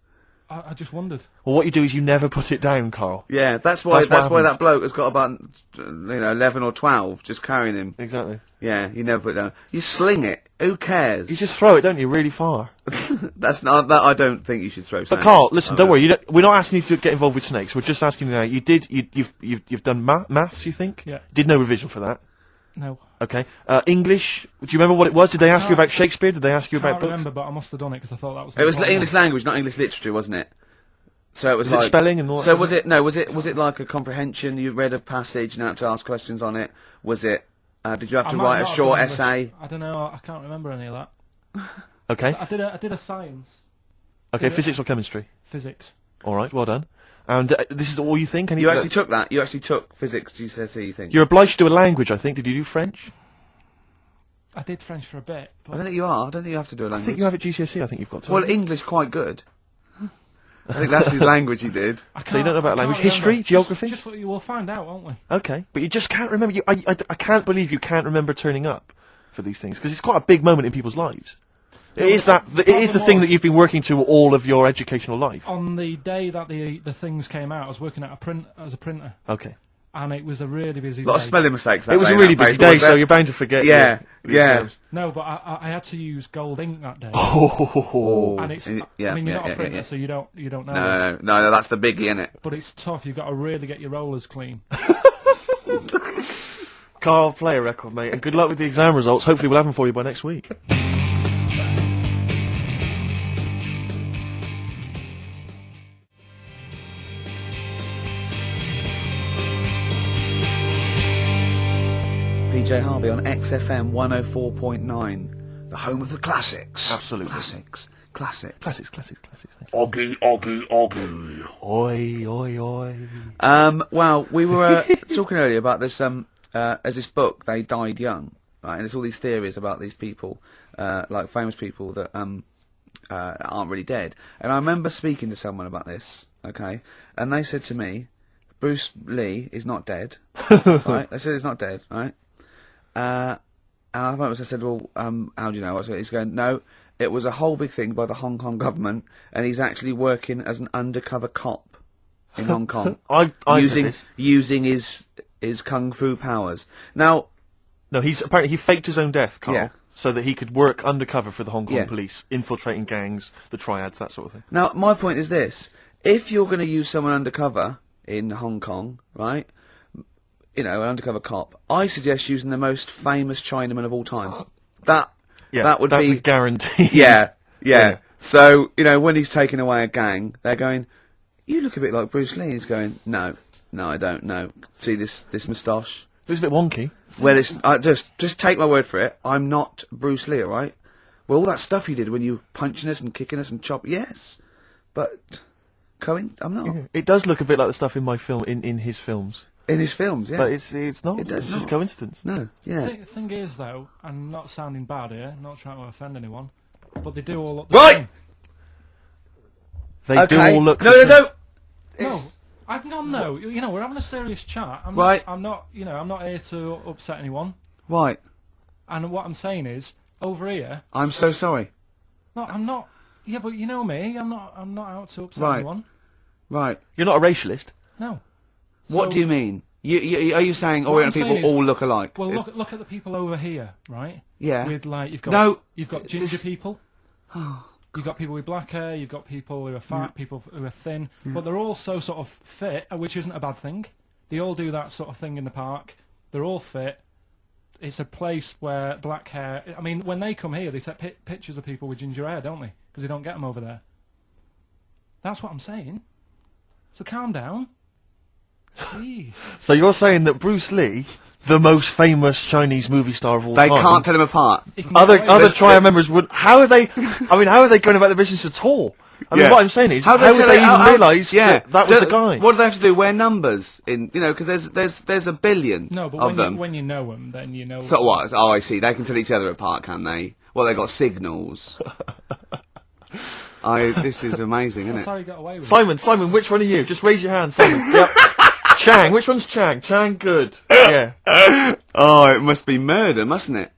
I just wondered. Well, what you do is you never put it down, Carl. Yeah, that's why That's what that bloke has got about 11 or 12 just carrying him. Exactly. Yeah, you never put it down. You sling it. Who cares? You just throw it, don't you, really far? That's not that. I don't think you should throw. But snakes. Carl, listen, don't worry. We're not asking you to get involved with snakes. We're just asking you now. You've done maths, you think? Yeah. Did no revision for that? No. Okay. English. Do you remember what it was? Did they ask you about Shakespeare? Did they ask you I can't about books? remember, but I must have done it because I thought that was. It was important. English language, not English literature, wasn't it? So it was Was it like spelling and all that So sort was of it? No, was it like a comprehension? You read a passage and had to ask questions on it. Was it? Did you have I to might write a not have short done English. essay? I don't know. I can't remember any of that. Okay. I did a science, Okay. Physics or chemistry? physics. All right. Well done. And this is all you think? You actually took that. You actually took physics GCSE. You think? You're obliged to do a language, I think. Did you do French? I did French for a bit. I But don't think you are. I don't think you have to do a I language. think you have at GCSE. I think you've got to. Well, English quite good. I think that's his language he did. I So you don't know about I can't language? remember. History? Geography? Just what you will find out, won't we? Okay, but you just can't remember. I can't believe you can't remember turning up for these things because it's quite a big moment in people's lives. It is that. It is the thing that you've been working to all of your educational life. On the day that the things came out, I was working at as a printer, Okay, and it was a really busy A lot of day. spelling mistakes. That it was day, a really that busy paper, day, wasn't so it? you're bound to forget. Yeah, your yeah. exams. No, but I had to use gold ink that day, Oh, and it's. Yeah, I mean, you're yeah, not a yeah, printer, yeah. so you don't know. this. No, that's the biggie, innit? But it's tough. You've got to really get your rollers clean. Carl, play a record, mate, and good luck with the exam results. Hopefully, we'll have them for you by next week. PJ Harvey on XFM 104.9, the home of the classics. Absolutely. Classics. Classics. Oggy. Oi, oi, oi. Well, we were talking earlier about this. As this book, They Died Young, right? And there's all these theories about these people, like famous people that aren't really dead. And I remember speaking to someone about this, okay? And they said to me, Bruce Lee is not dead, right? They said he's not dead, right? And I said, well, how do you know? He's going, no, it was a whole big thing by the Hong Kong government, and he's actually working as an undercover cop in Hong Kong, I've using his kung fu powers. Now, No, apparently he faked his own death, Carl, Yeah. so that he could work undercover for the Hong Kong Yeah. police, infiltrating gangs, the triads, that sort of thing. Now, my point is this: if you're going to use someone undercover in Hong Kong, right? You know, an undercover cop. I suggest using the most famous Chinaman of all time. That would that's be a guarantee. Yeah. Yeah. So, you know, when he's taking away a gang, they're going, you look a bit like Bruce Lee. He's going, no, I don't know. See this moustache? It was a bit wonky. Well, just take my word for it. I'm not Bruce Lee, all right? Well, all that stuff you did when you were punching us and kicking us and chopping, yes. But, I'm not. It does look a bit like the stuff in my film, in his films. In his films, yeah. But it's not. It does it's just not. coincidence. No, yeah. The thing is, though, I'm not sounding bad here, not trying to offend anyone, but they do all look the Right! same. They do all look. No. No, It's- I've gone no. You know, we're having a serious chat. Right. I'm not here to upset anyone. Right. And what I'm saying is, over here, I'm so sorry. no, I'm not. Yeah, but you know me. I'm not out to upset Right. anyone. Right. You're not a racialist. No. What So- do you mean? Are you saying What Orient I'm people saying is- all look alike? Well, Is- look at the people over here, right? Yeah. With like you've got No, ginger this- people. You've got people with black hair. You've got people who are fat. People who are thin. But they're all so sort of fit, which isn't a bad thing. They all do that sort of thing in the park. They're all fit. It's a place where black hair. I mean, when they come here, they take pictures of people with ginger hair, don't they? Because they don't get them over there. That's what I'm saying. So calm down. Jeez. So you're saying that Bruce Lee, the most famous Chinese movie star of all They time, can't tell them apart. He can get other away with it. triad members would. How are they? I mean, how are they going about the business at all? I mean, Yeah. what I'm saying is, how tell would they how- even realise that was the guy? What do they have to do? Wear numbers in, because there's a billion No, but of them. when you know them, then you know. So what? Oh, I see. They can tell each other apart, can they? Well, they got signals. This is amazing, That's isn't how it? he got away with it. Simon, which one are you? Just raise your hand, Simon. Yep. Chang, which one's Chang? Chang, good. Yeah. Oh, it must be murder, mustn't it?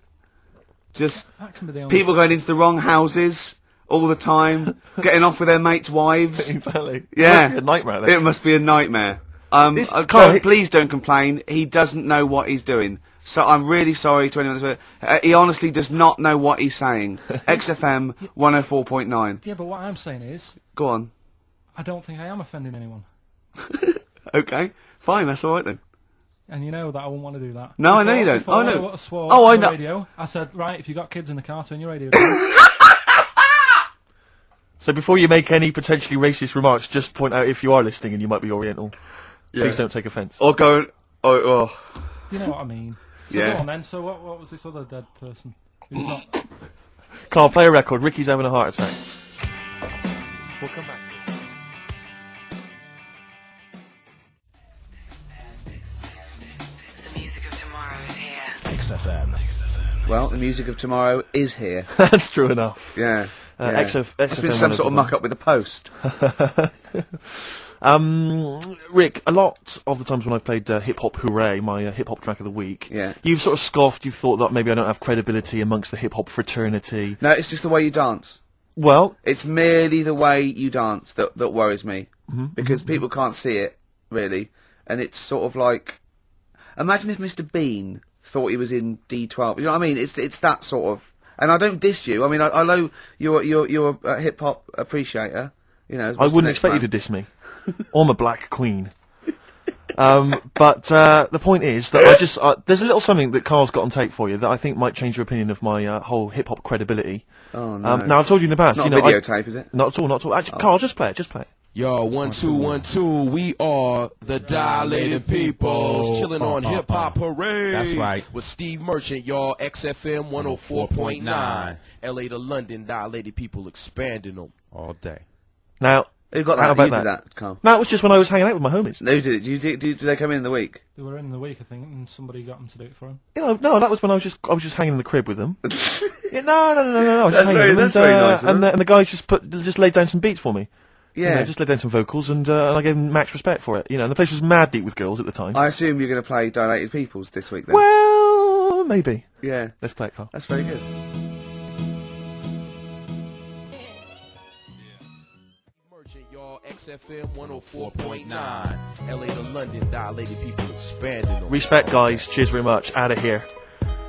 Just That can be the only. people going into the wrong houses, all the time, getting off with their mates' wives. Exactly. Yeah. It must be a nightmare. Then. It must be a nightmare. Please don't complain. He doesn't know what he's doing. So I'm really sorry to anyone that's... he honestly does not know what he's saying. XFM 104.9. Yeah, but what I'm saying is, Go on. I don't think I am offending anyone. Okay, fine, that's alright then. And you know that I wouldn't want to do that. No, I know you don't. Before I know. I swore Oh, I on the know. radio, I said, right, if you got kids in the car, turn your radio down. So before you make any potentially racist remarks, just point out if you are listening and you might be Oriental. Please don't take offence. Or go... Oh. You know what I mean. So Yeah. go on then, so what was this other dead person? Who's not... Carl, play a record. Ricky's having a heart attack. We'll come back. The music of tomorrow is here. XFM. Well, the music of tomorrow is here. That's true enough. Yeah. XFM It's been some sort of muck up with the post. Rick, a lot of the times when I've played Hip Hop Hooray, my hip hop track of the week, Yeah. you've sort of scoffed, you've thought that maybe I don't have credibility amongst the hip hop fraternity. No, it's just the way you dance. Well, It's merely the way you dance that worries me. Because people can't see it, really. And it's sort of like... Imagine if Mr. Bean thought he was in D12. You know what I mean? It's that sort of... And I don't diss you. I mean, I know you're a hip-hop appreciator. You know, as I much as wouldn't the next expect you man. to diss me. I'm a black queen. But the point is that I just... there's a little something that Carl's got on tape for you that I think might change your opinion of my whole hip-hop credibility. Oh, no. Now, I've told you in the past... It's not you know, a videotape, is it? Not at all, not at all. Actually, Carl, just play it. Yo, 1 2 1 2. We are the Dilated Peoples, chilling on Hip Hop Parade. That's right. With Steve Merchant, y'all. XFM 104.9. LA to London, Dilated People expanding them All day. Now... Who got How that? about You that? did that, Carl. No, it was just when I was hanging out with my homies. Who did it? Do they come in the week? They were in the week, I think, and somebody got them to do it for him. You know, no, that was when I was just hanging in the crib with them. Yeah, no. I was just hanging with them, That's very nice of and them. the guys just laid down some beats for me. Yeah. You know, just laid down some vocals, and I gave them max respect for it. You know, and the place was mad deep with girls at the time. I assume you're going to play Dilated Peoples this week, then? Well, maybe. Yeah. Let's play it, Carl. That's very good. Merchant, y'all. XFM 104.9. LA to London, Dilated People expanding them. Respect, guys. Cheers very much. Out of here.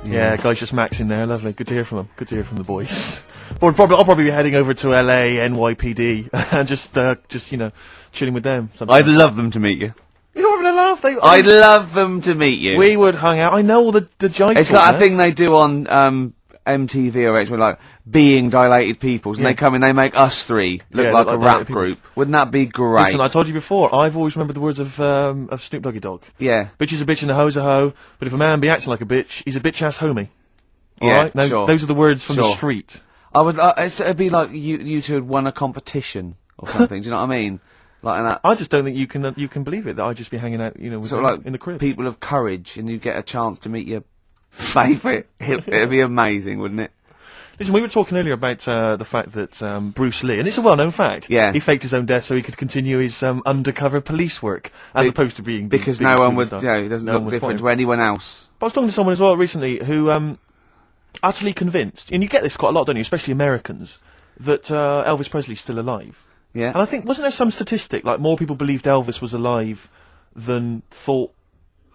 Yeah, guys, just maxing there. Lovely. Good to hear from them. Good to hear from the boys. I'll probably be heading over to LA, NYPD, and just you know, chilling with them. I'd love them to meet you. You're having a laugh. I'd love them to meet you. We would hang out. I know all the jive. It's like a thing they do on MTV or something, like being Dilated Peoples, and Yeah. they come in, they make us three look Yeah, like look a like rap Dilated Peoples. group. Wouldn't that be great? Listen, I told you before. I've always remembered the words of Snoop Doggy Dogg. Yeah. Bitch is a bitch and a hoe's a hoe, but if a man be acting like a bitch, he's a bitch-ass homie. All Yeah, right? Now, sure. Those are the words from the Sure. street. I would. It'd be like you two had won a competition or something. Do you know what I mean? Like that. I just don't think you can believe it that I'd just be hanging out, you know, with Sort of them like in the crib. people of courage, and you get a chance to meet your favourite. It'd be amazing, wouldn't it? Listen, we were talking earlier about the fact that Bruce Lee, and it's a well-known fact, Yeah. he faked his own death so he could continue his undercover police work, as opposed to being the Because biggest no one would. superstar. You know, he doesn't No one look was different spotted. to anyone else. But I was talking to someone as well recently who utterly convinced, and you get this quite a lot, don't you, especially Americans, that Elvis Presley's still alive. Yeah. And I think, wasn't there some statistic, like more people believed Elvis was alive than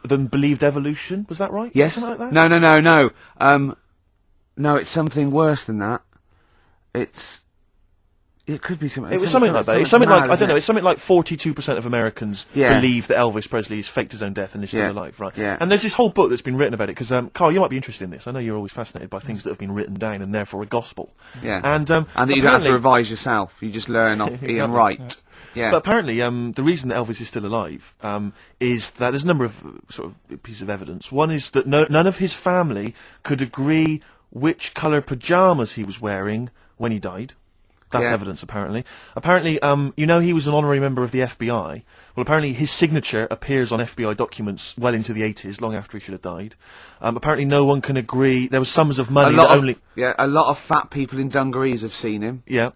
believed evolution? Was that right? Yes. Something like that? No. No, it's something worse than that. It could be something. It was something like that. It's something like, I don't know, it's It's something like 42% of Americans Yeah. believe that Elvis Presley has faked his own death and is still Yeah. alive, right? Yeah. And there's this whole book that's been written about it, because, Carl, you might be interested in this. I know you're always fascinated by things that have been written down and therefore a gospel. Yeah. And that you don't have to apparently- revise yourself. You just learn off Exactly. Ian Wright. Yeah. But apparently, the reason that Elvis is still alive is that there's a number of sort of pieces of evidence. One is that none of his family could agree which colour pyjamas he was wearing when he died. That's Yeah. evidence, apparently. Apparently, you know, he was an honorary member of the FBI. Well, apparently his signature appears on FBI documents well into the 80s, long after he should have died. Apparently no one can agree. There was sums of money that only... a lot of fat people in dungarees have seen him. Yeah.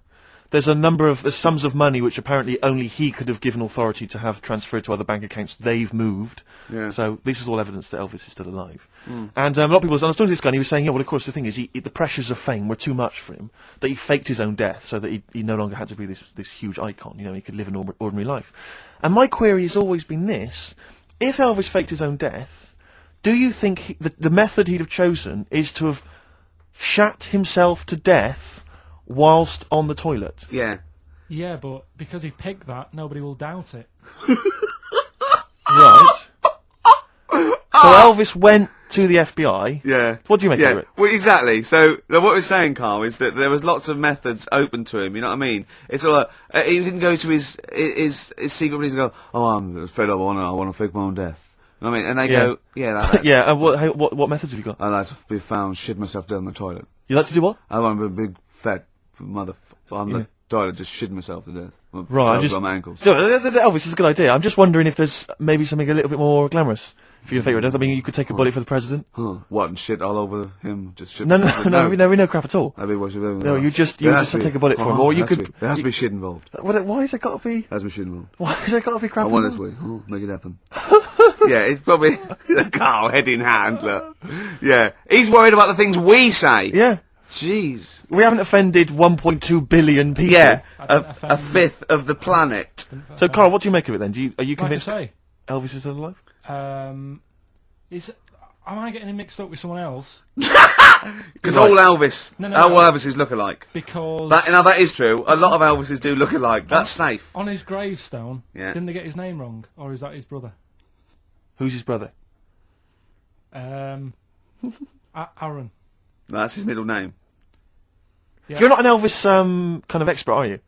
there's sums of money which apparently only he could have given authority to have transferred to other bank accounts. They've moved. Yeah. So this is all evidence that Elvis is still alive. And a lot of people, I was talking to this guy and he was saying, yeah, well, of course, the thing is, the pressures of fame were too much for him, that he faked his own death so that he no longer had to be this huge icon, you know, he could live an ordinary life. And my query has always been this: if Elvis faked his own death, do you think the method he'd have chosen is to have shat himself to death whilst on the toilet? Yeah. Yeah, but because he picked that, nobody will doubt it. Right. So Elvis went to the FBI. Yeah. What do you make of it? Well, exactly. So what we're saying, Carl, is that there was lots of methods open to him. You know what I mean? It's all like, he didn't go to his secret police and go, "Oh, I'm fed up. I want to fake my own death." You know what I mean? And they go, "Yeah, that." Yeah. And what methods have you got? I like to be found shit myself down the toilet. You like to do what? I want to be a big fat on the toilet, just shitting myself to death. Right. On my ankles. Elvis is a good idea. I'm just wondering if there's maybe something a little bit more glamorous for you to fake your death. I mean, you could take a bullet for the president. Huh. What, and shit all over him? Just shit No, myself? we know crap at all. That'd be what you do. No, you just take a bullet for him, or you could. There has to be shit involved. Why has it got to be? There has to be shit involved. Why has it got to be crap? I want this way. Oh, make it happen. Yeah, it's probably Carl, head in hand. Look. Yeah, he's worried about the things we say. Yeah. Jeez. We haven't offended 1.2 billion people. Yeah, a fifth of the planet. So, Carl, what do you make of it then? Are you Like I convinced say, Elvis is still alive? am I getting him mixed up with someone else? Because all Elvis, No, all no. Elvises look alike. Because That is true. A lot of Elvises do look alike. That's safe. on his gravestone, Yeah. didn't they get his name wrong, or is that his brother? Who's his brother? Aaron. That's his middle name. Yeah. You're not an Elvis kind of expert, are you?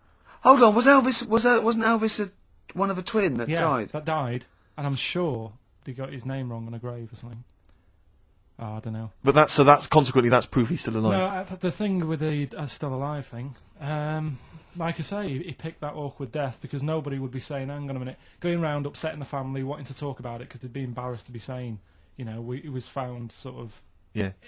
Hold on, wasn't Elvis one of a twin that died? That died, and I'm sure they got his name wrong on a grave or something. Oh, I don't know. But that's consequently that's proof he's still alive. No, the thing with the still alive thing, like I say, he picked that awkward death because nobody would be saying, hang on a minute, going round upsetting the family, wanting to talk about it because they'd be embarrassed to be saying, you know, he was found sort of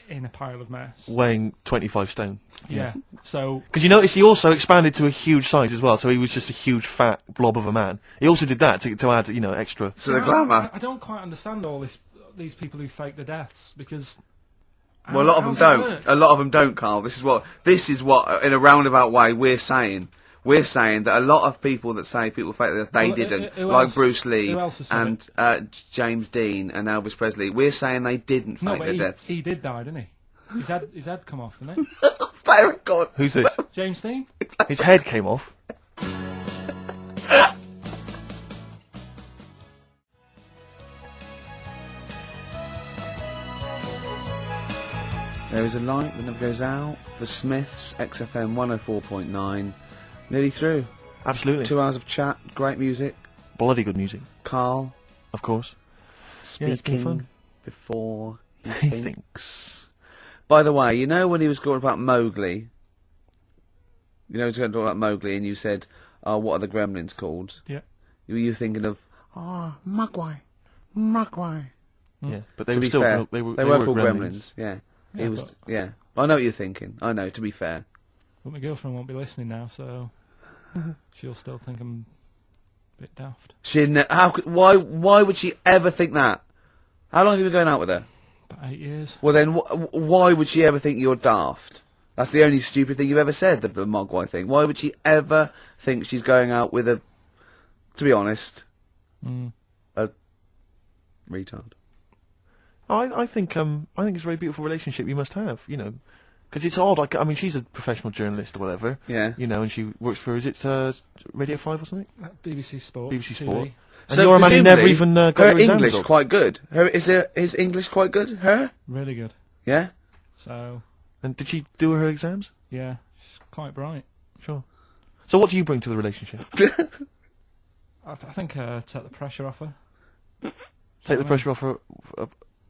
in a pile of mess. Weighing 25 stone. Yeah. So Because you notice he also expanded to a huge size as well, so he was just a huge fat blob of a man. He also did that to add, extra. To the glamour. I don't quite understand these people who fake the deaths because. Well, a lot of them don't. A lot of them don't, Carl. This is what, in a roundabout way, we're saying. We're saying that a lot of people that say people fake their death, they didn't. Who Like else? Bruce Lee Who else has said and James Dean and Elvis Presley. We're saying they didn't No, fake but their deaths. he did die, didn't he? His head come off, didn't it? Very good. Who's this? James Dean? His head came off. There is a light that never goes out. The Smiths, XFM 104.9. Nearly through. Absolutely. 2 hours of chat, great music. Bloody good music. Carl Of course. speaking it's been fun. before he He thinks. By the way, you know when he was talking about Mowgli? You know he was going to talk about Mowgli and you said, oh, what are the gremlins called? Yeah. Were you thinking of, Mugwai. Yeah, but they To were be still fair, they were called gremlins. Yeah. Yeah, He was, but- yeah. I know what you're thinking. I know, to be fair. But my girlfriend won't be listening now, so she'll still think I'm a bit daft. Why would she ever think that? How long have you been going out with her? About 8 years. Well then, why would she ever think you're daft? That's the only stupid thing you've ever said, the Mogwai thing. Why would she ever think she's going out with a, to be honest, a retard? I think it's a very beautiful relationship you must have, because it's odd. Like, I mean, she's a professional journalist or whatever. Yeah. And she works for Radio 5 or something. BBC Sport. BBC TV. Sport. And your man, he never even got her your exam English results. quite good. Is English quite good? Her? Really good. Yeah. So, And did she do her exams? yeah, she's quite bright. Sure. So what do you bring to the relationship? I think take the pressure off her. Take the pressure off her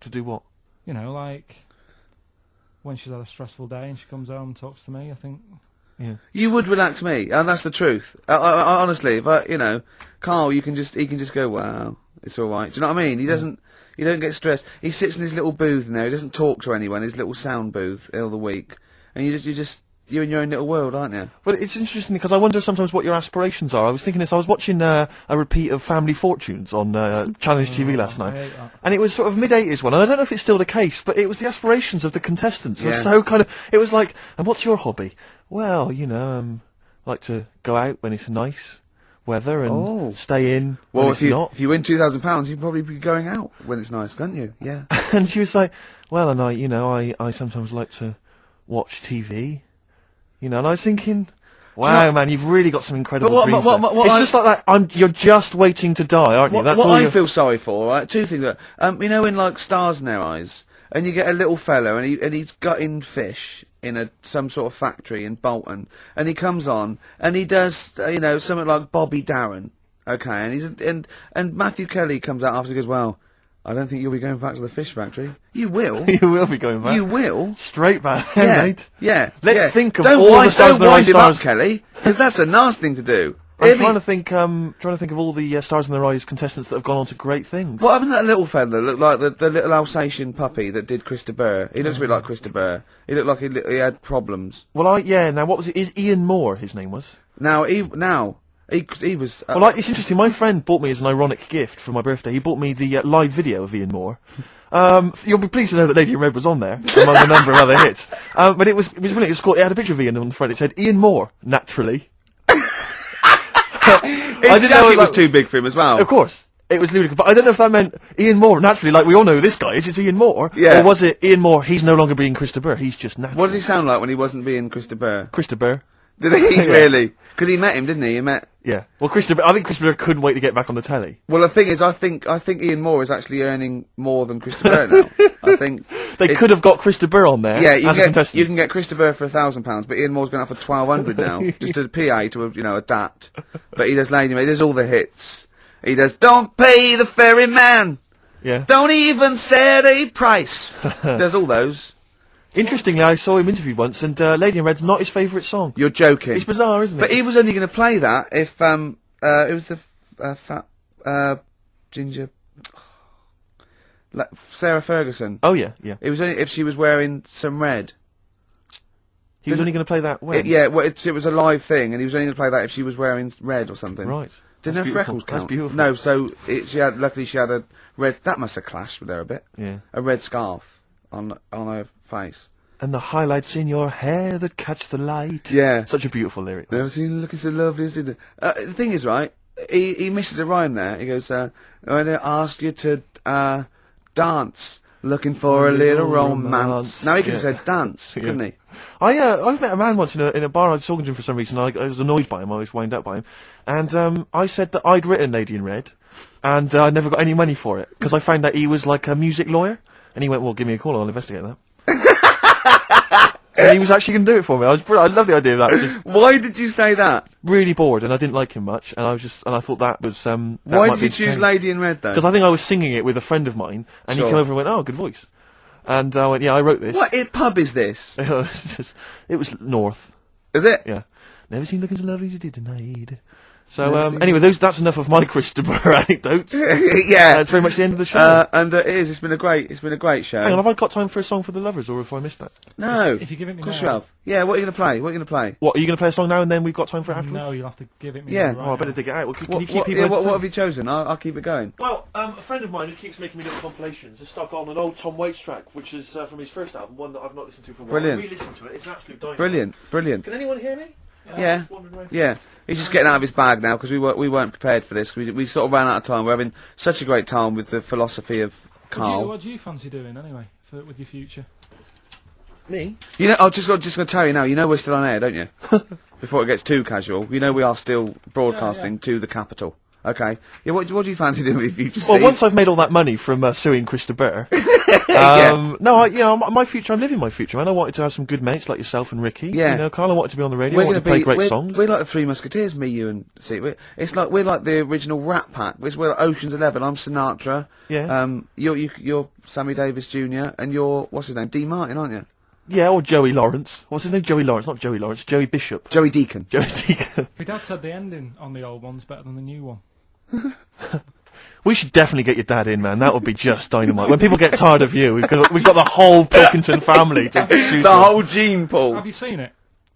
to do what? You know, like when she's had a stressful day and she comes home and talks to me, I think. Yeah. You would relax me, and that's the truth. I honestly, if Carl, he can just go, wow, it's all right. Do you know what I mean? He don't get stressed. He sits in his little booth now. He doesn't talk to anyone. His little sound booth all the week, and you you're in your own little world, aren't you? Well, it's interesting because I wonder sometimes what your aspirations are. I was thinking this. I was watching a repeat of Family Fortunes on Challenge TV last night, and it was sort of mid-80s one. And I don't know if it's still the case, but it was the aspirations of the contestants. It was so kind of. It was like, and what's your hobby? Well, like to go out when it's nice weather and stay in when it's not. If you win £2,000, you'd probably be going out when it's nice, can't you? Yeah. And she was like, well, and I sometimes like to watch TV. And I was thinking, wow, man, you've really got some incredible dreams there. It's just like that. You're just waiting to die, aren't you? That's what all I feel sorry for, right? Two things. In like Stars in Their Eyes, and you get a little fellow, and he's gutting fish in some sort of factory in Bolton, and he comes on, and he does, something like Bobby Darin, okay, and Matthew Kelly comes out after and goes, well, I don't think you'll be going back to the fish factory. You will. You will be going back. You will. Straight back, yeah, mate. Yeah. Let's think of all the Stars in Their Eyes stars. Up, Kelly, because that's a nasty thing to do. I'm trying to think of all the Stars in Their Eyes contestants that have gone on to great things. What happened to that little fella that looked like the little Alsatian puppy that did Chris de Burgh? He looks a bit like Chris de Burgh. He looked like he had problems. Well, now what was it? Is Ian Moore his name was? He was... well, it's interesting. My friend bought me as an ironic gift for my birthday. He bought me the live video of Ian Moore. You'll be pleased to know that Lady in Red was on there, among a number of other hits. But it was brilliant. It had a picture of Ian on the front. It said, Ian Moore, naturally. His jacket was too big for him as well. Of course. It was ludicrous. But I don't know if that meant Ian Moore, naturally, like we all know who this guy is. It's Ian Moore. Yeah. Or was it Ian Moore, he's no longer being Chris de Burgh, he's just natural. What did he sound like when he wasn't being Chris de Burgh? Chris de Burgh. Did he really? Because he met him, didn't he? Yeah. Well, I think Chris de Burgh couldn't wait to get back on the telly. Well, the thing is, I think Ian Moore is actually earning more than Chris de Burgh now. I think they could have got Chris de Burgh on there. Yeah, as a contestant. You can get Chris de Burgh for £1,000, but Ian Moore's going up for £1,200 now, just to PA to adapt. But he does Lady, he does all the hits. He does Don't Pay the Ferryman. Yeah. Don't even set a price. Does all those. Interestingly, I saw him interviewed once, and Lady in Red's not his favourite song. You're joking. It's bizarre, isn't it? But he was only going to play that if it was the fat ginger Sarah Ferguson. Oh yeah, yeah. It was only if she was wearing some red. He was only going to play that when? It was a live thing, and he was only going to play that if she was wearing red or something. Right. Didn't her freckles count? That's beautiful. No, so luckily she had a red. That must have clashed with her a bit. Yeah. A red scarf on her face. And the highlights in your hair that catch the light. Yeah. Such a beautiful lyric. Never seen you looking so lovely as did. The thing is, right, he misses a rhyme there. He goes, I'm going to ask you to dance, looking for a little romance. Now he could have said dance, couldn't he? I met a man once in a bar. I was talking to him for some reason. I was annoyed by him. I was wound up by him. And I said that I'd written Lady in Red, and I never got any money for it, because I found out he was like a music lawyer. And he went, well, give me a call, I'll investigate that. And he was actually going to do it for me. I love the idea of that. Why did you say that? Really bored, and I didn't like him much, and I thought that was, why did you choose Lady in Red, though? Because I think I was singing it with a friend of mine, and he came over and went, oh, good voice. And I went, yeah, I wrote this. What pub is this? It was North. Is it? Yeah. Never seen looking so lovely as you did tonight. So, anyway, that's enough of my Chris de Burgh anecdotes. Yeah. It's very much the end of the show. And it is. It's been a great show. Hang on, have I got time for a song for the lovers, or have I missed that? No. If you give it me of course now. you have. Yeah, what are you going to play? What are you going to play? What, are you going to play a song now and then we've got time for it afterwards? No, you'll have to give it me Yeah. now. Oh, I better dig it out. Well, can you keep people what entertained? have you chosen? I'll keep it going. Well, a friend of mine who keeps making me little compilations has stuck on an old Tom Waits track, which is from his first album, one that I've not listened to for a while. Brilliant. I re-listened to it. It's an absolute dynamite. Brilliant. Can anyone hear me? Yeah. Yeah. He's just getting out of his bag now, because we weren't prepared for this. We sort of ran out of time. We're having such a great time with the philosophy of Karl. What do you fancy doing anyway with your future? Me? I'm just going to tell you now. You know we're still on air, don't you? Before it gets too casual, you know we are still broadcasting to the capital. Okay. Yeah. What do you fancy doing with your future? Well, Steve? once I've made all that money from suing Chris de Burgh, my future. I'm living my future, man. I wanted to have some good mates like yourself and Ricky. Yeah. You know, Karl, I wanted to be on the radio. I wanted to play great songs. We're like the Three Musketeers, me, you, and see. We're like the original Rat Pack. We're like Ocean's 11. I'm Sinatra. Yeah. You're Sammy Davis Jr. and you're what's his name? Dean Martin, aren't you? Yeah, or Joey Lawrence. What's his name? Joey Lawrence, not Joey Lawrence. Joey Bishop. Joey Deacon. Joey Deacon. My dad said the ending on the old one's better than the new one. We should definitely get your dad in, man. That would be just dynamite. When people get tired of you, we've got the whole Pilkington family to choose The from. whole gene pool. Have you seen it?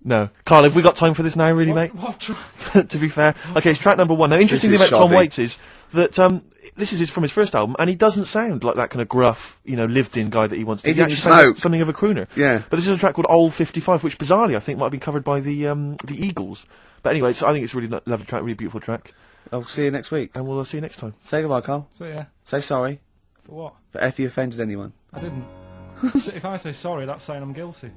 No. Carl, have we got time for this now, really, mate? What track? To be fair. Okay, it's track number 1. Now, interesting thing This about is Tom shoddy. Waits is that this is from his first album, and he doesn't sound like that kind of gruff, lived-in guy that he wants to. He didn't actually sounds like smoke. something of a crooner. Yeah. But this is a track called Old 55, which bizarrely I think might have been covered by the Eagles. But anyway, I think it's a really lovely track, really beautiful track, I'll see you next week. and we'll see you next time. Say goodbye, Carl. So yeah, Say sorry for what? for if you offended anyone. I didn't. So if I say sorry, that's saying I'm guilty.